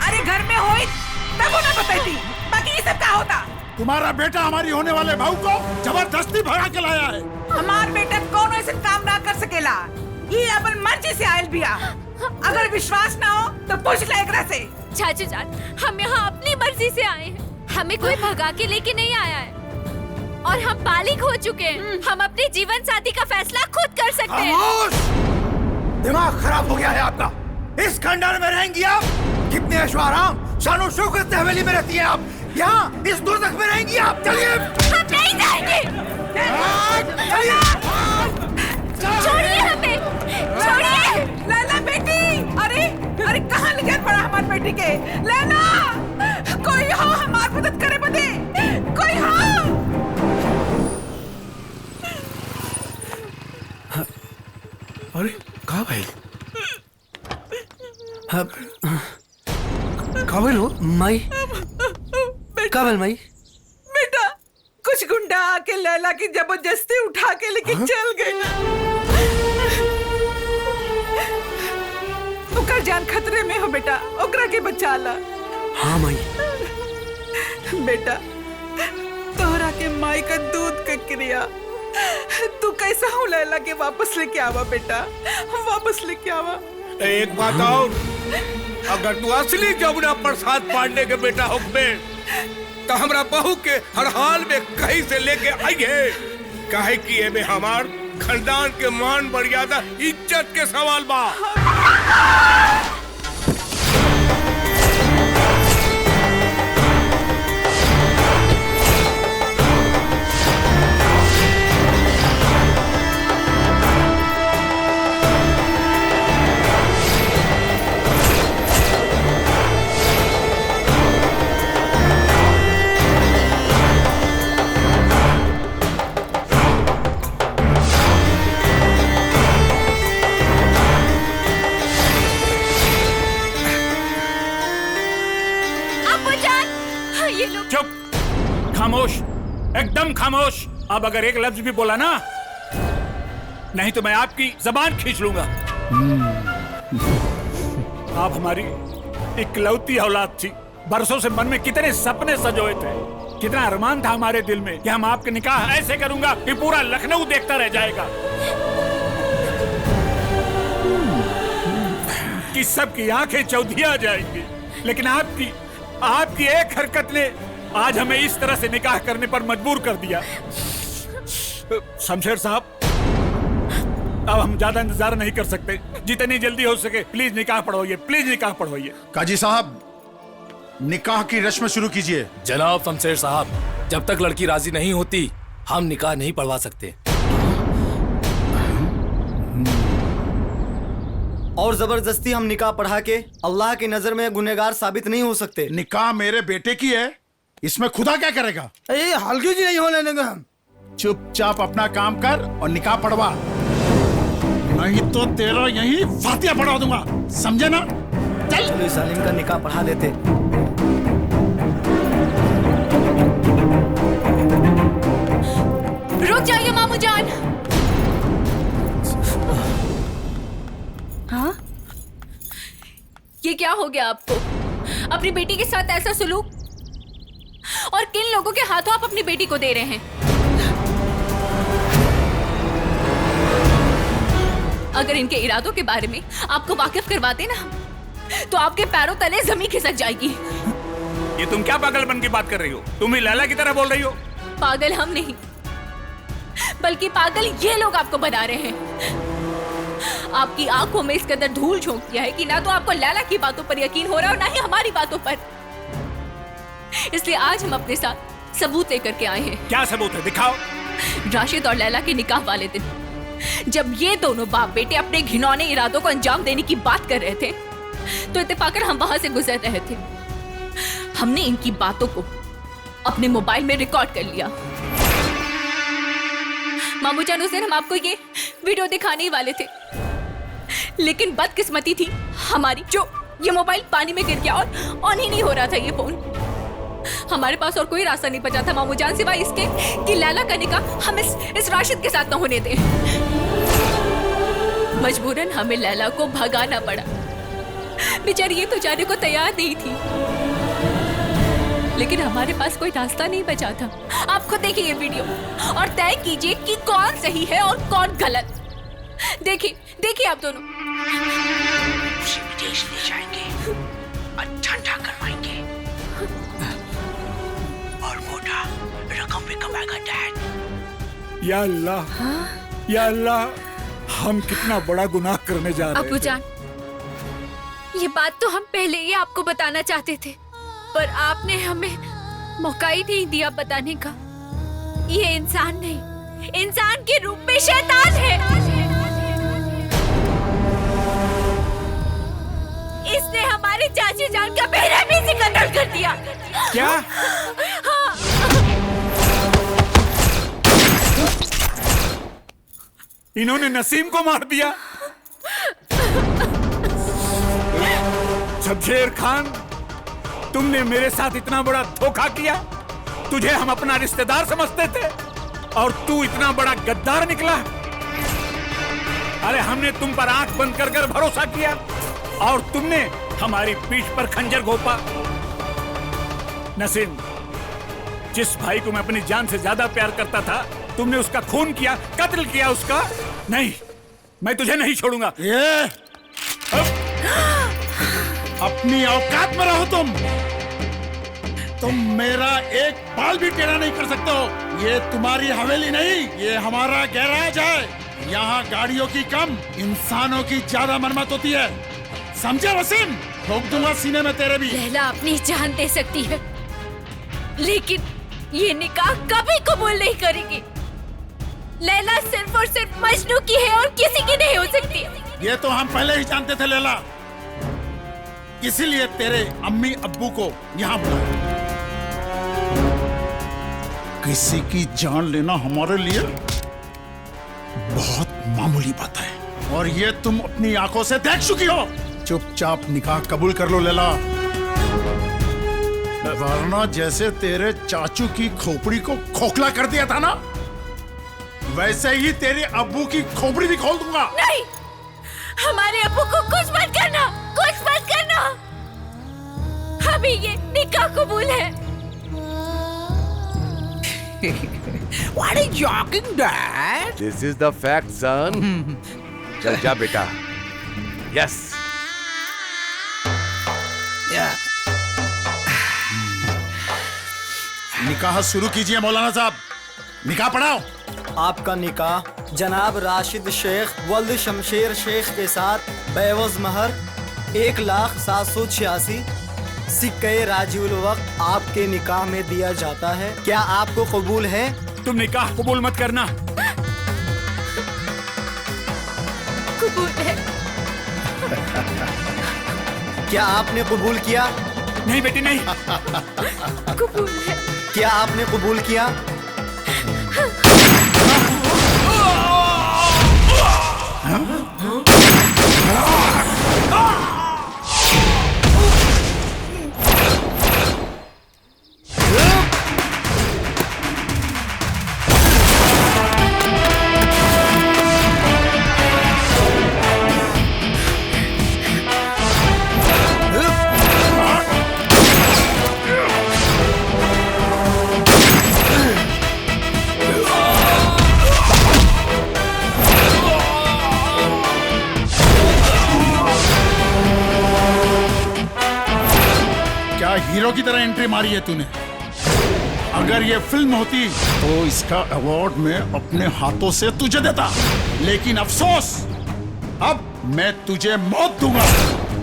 अरे घर में होई तब उन्हें बताई थी, बाकी ये सब क्या होता? तुम्हारा बेटा हमारी होने वाले बहू को जबरदस्ती भगा के लाया है। हमार बेटा कौन ऐसा काम ना कर सकेला। ये अपन मर्जी से आयल बिया। अगर विश्वास ना हो तो पूछ ले एकरा से। चाचू जान, हम यहाँ अपनी मर्जी से आए हैं। हमें कोई भगा के लेके नहीं आया है और हम बालिग हो चुके हैं। हम अपने जीवन साथी का फैसला खुद कर सकते हैं। दिमाग खराब हो गया है आपका। इस खंडर में रहेंगी आप? कितने ऐशो-आराम, शानो शौकत से हवेली में रहती हैं आप। यहाँ इस दोज़ख में रहेंगी आप। चलिए। हम नहीं जाएंगे। छोड़िए हमें, छोड़िए। लैला बेटी, अरे अरे कहाँ ले पड़ा हमारी बेटी के? लैला, कोई हो हमार मदद करे बदे, कोई हो। अरे कहाँ भाई? काबिल हो माई? काबिल माई? बेटा, कुछ गुंडा आके लैला की जबरदस्ती उठा के लेके चल गए। ओकर जान खतरे में हो बेटा, ओकरा के बचा ला। हाँ माई। बेटा, तोहरा के माई का दूध का क्रिया, तू कैसा हो लैला के वापस लेके आवा बेटा, वापस लेके आवा। एक बात और, अगर तू असली जमुना प्रसाद पांडे के बेटा हो तो हमरा बहू के हर हाल में कहीं से लेके आइए। काहे कि ये में हमार खानदान के मान मर्यादा इज्जत के सवाल बा। खामोश, एकदम खामोश। अब अगर एक लफ्ज भी बोला ना, नहीं तो मैं आपकी जबान खींच लूंगा। आप हमारी इकलौती औलाद थी। बरसों से मन में कितने सपने सजोए थे, कितना अरमान था हमारे दिल में कि हम आपके निकाह ऐसे करूंगा कि पूरा लखनऊ देखता रह जाएगा, कि सबकी आंखें चौधिया जाएंगी। लेकिन आपकी एक हरकत ने आज हमें इस तरह से निकाह करने पर मजबूर कर दिया। शमशेर साहब, अब हम ज्यादा इंतजार नहीं कर सकते। जितनी जल्दी हो सके प्लीज निकाह पढ़वाइए, प्लीज निकाह पढ़वाइए। काजी साहब, निकाह की रस्म शुरू कीजिए। जनाब शमशेर साहब, जब तक लड़की राजी नहीं होती हम निकाह नहीं पढ़वा सकते। और जबरदस्ती हम निकाह पढ़ा के अल्लाह की नजर में गुनहगार साबित नहीं हो सकते। निकाह मेरे बेटे की है, इसमें खुदा क्या करेगा? हल्की जी नहीं होने देंगे हम। चुपचाप अपना काम कर और निकाह पढ़वा, नहीं तो तेरा यही फातिहा पढ़वा दूंगा, समझे ना? चलो सालिम का निकाह पढ़ा देते। रुक जाइए मामू जान। हाँ? ये क्या हो गया आपको? अपनी बेटी के साथ ऐसा सुलूक, और किन लोगों के हाथों आप अपनी बेटी को दे रहे हैं? अगर इनके इरादों के बारे में आपको वाकिफ करवाते ना, तो आपके पैरों तले जमीन खिसक जाएगी। ये तुम क्या पागलपन की बात कर रही हो? तुम ही लैला की तरह बोल रही हो। पागल हम नहीं, बल्कि पागल ये लोग आपको बना रहे हैं। आपकी आंखों में इस कदर धूल झोंक दिया है कि ना तो आपको लैला की बातों पर यकीन हो रहा है और ना ही हमारी बातों पर। इसलिए आज हम अपने साथ सबूत लेकर के आए हैं। क्या सबूत है? दिखाओ। राशिद और लैला के निकाह वाले दिन जब ये दोनों बाप बेटे अपने घिनौने इरादों को अंजाम देने की बात कर रहे थे, तो इत्तेफाकन हम वहां से गुजर रहे थे। हमने इनकी बातों को अपने मोबाइल में रिकॉर्ड कर लिया। मामू जान, उस दिन हम आपको ये वीडियो दिखाने ही वाले थे, लेकिन बदकिस्मती थी हमारी जो ये मोबाइल पानी में गिर गया और ऑन ही नहीं हो रहा था ये फोन। हमारे पास और कोई रास्ता नहीं बचा था मामू जान सिवाय इसके कि लैला का निकाह हम इस राशिद के साथ न होने दें। मजबूरन हमें लैला को भगाना पड़ा। बेचारी ये तो जाने को तैयार नहीं थी, लेकिन हमारे पास कोई रास्ता नहीं बचा था। आप खुद देखिए ये वीडियो और तय कीजिए कि कौन सही है और कौन गलत। देखिए आप दोनों। उसे विदेश ले जाएंगे और ठंडा करवाएंगे और मोटा रकम भी कमाएगा डैड। या अल्लाह, या अल्लाह, हम कितना बड़ा गुनाह करने जा रहे हैं। अबू जान, ये बात तो हम पहले ही आपको बताना चाहते थे, पर आपने हमें मौका ही नहीं दिया बताने का। ये इंसान नहीं, इंसान के रूप में शैतान है। इसने हमारी चाची जान का बेरहमी से कत्ल कर दिया। क्या? हाँ। इन्होंने नसीम को मार दिया। शमशेर खान, तुमने मेरे साथ इतना बड़ा धोखा किया। तुझे हम अपना रिश्तेदार समझते थे और तू इतना बड़ा गद्दार निकला। अरे हमने तुम पर आंख बंद कर कर भरोसा किया और तुमने हमारी पीठ पर खंजर घोंपा। नसीम, जिस भाई को मैं अपनी जान से ज्यादा प्यार करता था, तुमने उसका खून किया, कत्ल किया उसका। नहीं, मैं तुझे नहीं छोड़ूंगा। ये अपनी औकात में रहो तुम मेरा एक बाल भी टेढ़ा नहीं कर सकते हो। ये तुम्हारी हवेली नहीं, ये हमारा गैराज है। यहाँ गाड़ियों की कम, इंसानों की ज्यादा मरम्मत होती है। समझे वसीम? ठोक दूंगा सीने में तेरे भी। लैला अपनी जान दे सकती है, लेकिन ये निकाह कभी कबूल नहीं करेगी। लैला सिर्फ और सिर्फ मजनू की है और किसी की नहीं हो सकती। ये तो हम पहले ही जानते थे लैला, इसीलिए तेरे अम्मी अब्बू को यहाँ बुलाया। किसी की जान लेना हमारे लिए बहुत मामूली बात है, और ये तुम अपनी आंखों से देख चुकी हो। चुपचाप निकाह कबूल कर लो लैला, वरना जैसे तेरे चाचू की खोपड़ी को खोखला कर दिया था ना, वैसे ही तेरे अब्बू की खोपड़ी भी खोल दूंगा। नहीं, हमारे अब्बू को कुछ मत करना, कुछ मत करना। अभी ये निकाह कबूल है। What are you talking, Dad? This is the fact, son. चल जा बेटा। Yes. निकाह शुरू कीजिए मौलाना साहब, निकाह पढ़ाओ। आपका निकाह जनाब राशिद शेख वल्द शमशेर शेख के साथ बेवज महर 1,786 सिक्के राजीउल वक्त आपके निकाह में दिया जाता है। क्या आपको कबूल है? तुम निकाह कबूल मत करना। कबूल है। क्या आपने कबूल किया? नहीं बेटी नहीं। कबूल है। क्या आपने कबूल किया? हीरो की तरह एंट्री मारी है तूने। अगर ये फिल्म होती तो इसका अवार्ड मैं अपने हाथों से तुझे देता, लेकिन अफसोस अब मैं तुझे मौत दूंगा,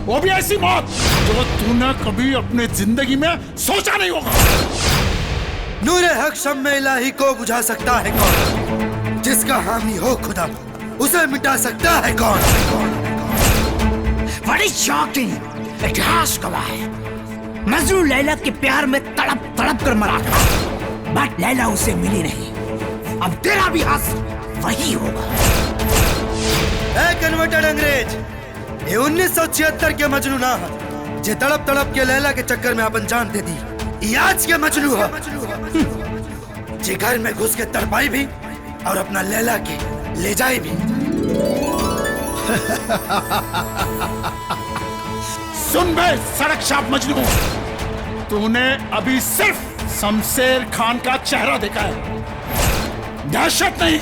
वो भी ऐसी मौत जो तूने कभी अपने जिंदगी में सोचा नहीं होगा। नूरे हक शम्मे इलाही को बुझा सकता है कौन? जिसका हामी हो खुदा उसे मिटा सकता है कौन? बड़ी शॉकिंग, इतिहास गवाह है मजनू लैला के प्यार में तड़प तड़प कर मरा था, बट लैला उसे मिली नहीं। अब तेरा भी हाथ वही होगा। कन्वर्टेड अंग्रेज, ये 1976 के मजनू ना है जे तड़प तड़प के लैला के चक्कर में अपन जान दे दी। ये आज के मजनू है जे घर में घुस के तड़पाई भी और अपना लैला के ले जाए भी। सुन बे सड़क छाप मजनू, तूने अभी सिर्फ शमशेर खान का चेहरा देखा है, दहशत नहीं।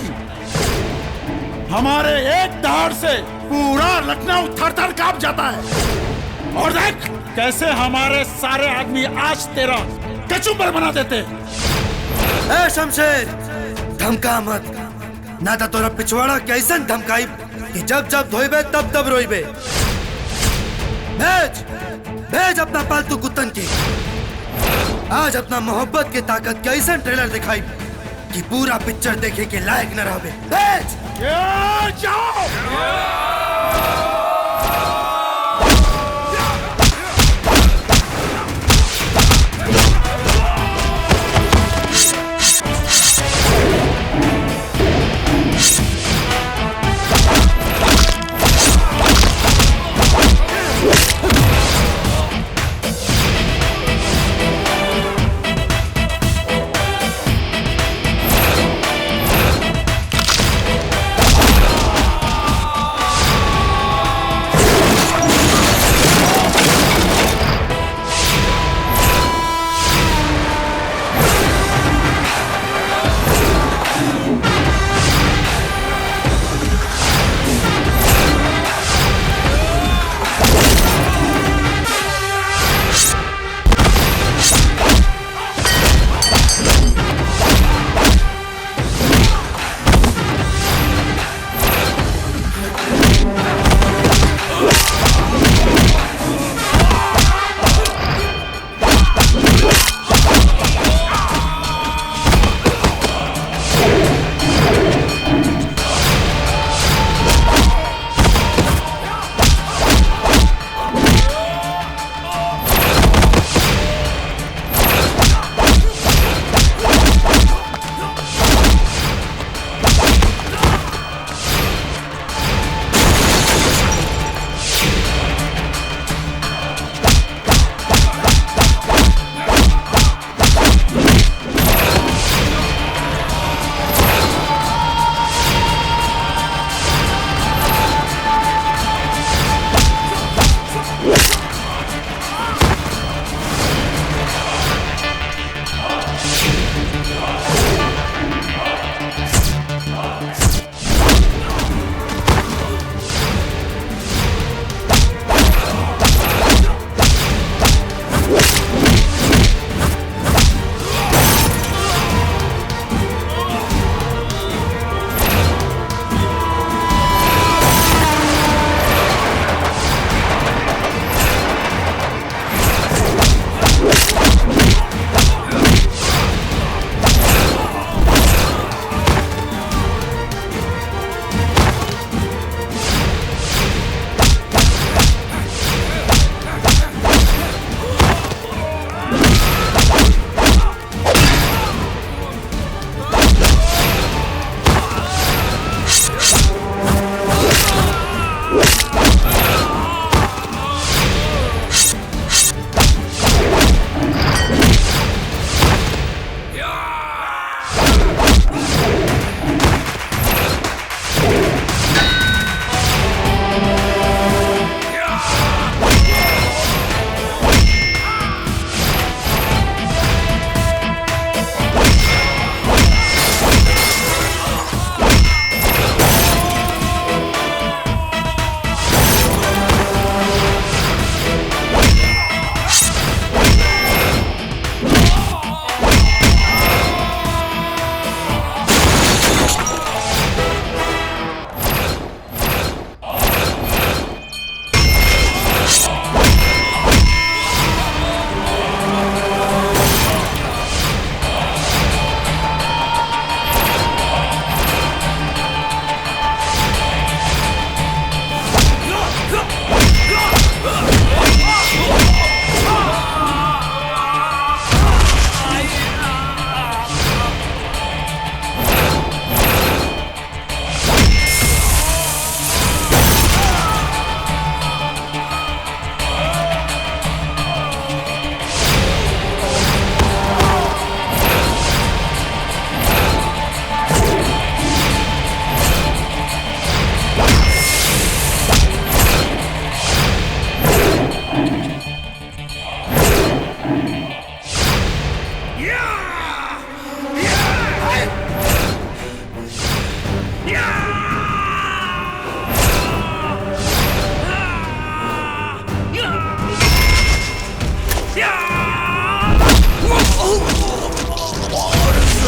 हमारे एक दहाड़ से पूरा लखनऊ थर-थर कांप जाता है। और देख कैसे हमारे सारे आदमी आज तेरा कचूबर बना देते। ए शमशेर, धमका मत, ना तो तोरा पिछवाड़ा कैसन धमकाई कि जब जब धोइबे तब तब रोइबे। भेज भेज अपना पालतू कुत्तन के। आज अपना मोहब्बत की ताकत कैसन ट्रेलर दिखाई कि पूरा पिक्चर देखे के लायक न रहे। भेज जाओ।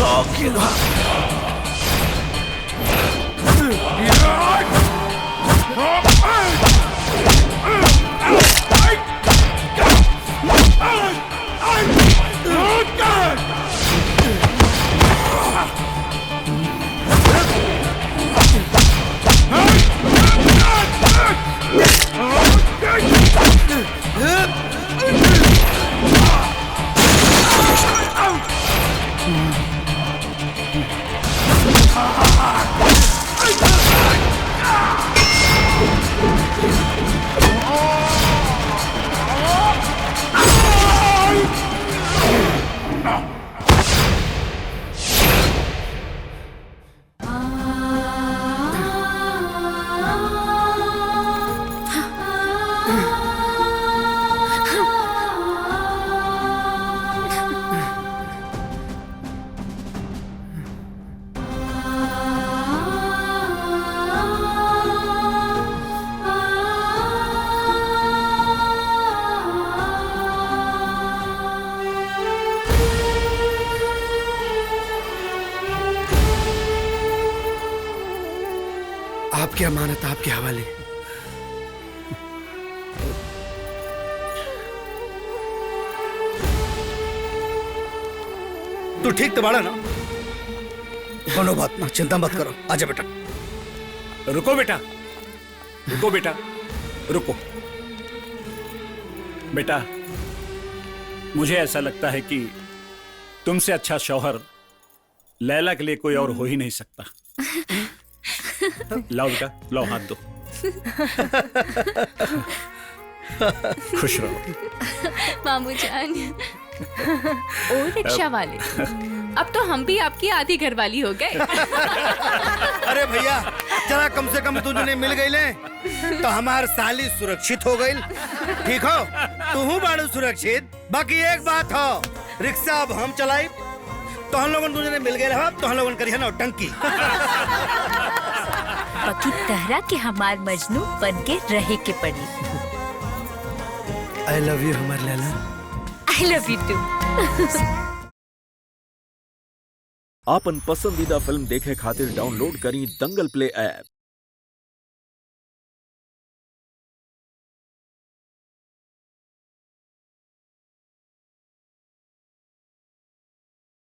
रोकेगा। आपकी अमानत आपके हवाले। तू ठीक तो बाड़ा ना? कोनो बात ना, चिंता मत करो। आजा बेटा। रुको बेटा, रुको बेटा, रुको बेटा। मुझे ऐसा लगता है कि तुमसे अच्छा शौहर लैला के लिए कोई और हो ही नहीं सकता। लाओ बेटा, लाओ हाथ दो। खुश रहो मामू जान। ओ रिक्शा वाले, अब तो हम भी आपकी आधी घरवाली हो गए। अरे भैया, जरा कम से कम तुझे मिल गई ले तो हमार साली सुरक्षित हो गई। ठीक हो, तू बाड़ू सुरक्षित। बाकी एक बात हो, रिक्शा अब हम चलाई तो हम लोगन तुझे मिल गए रहा, तो हम लोगन करी है ना टंकी। बाकी तहरा के हमार मजनू बन के रहे के पड़ी। आई लव यू हमार Laila. I love you too. आपन पसंदीदा फिल्म देखे खातिर डाउनलोड करी दंगल प्ले ऐप।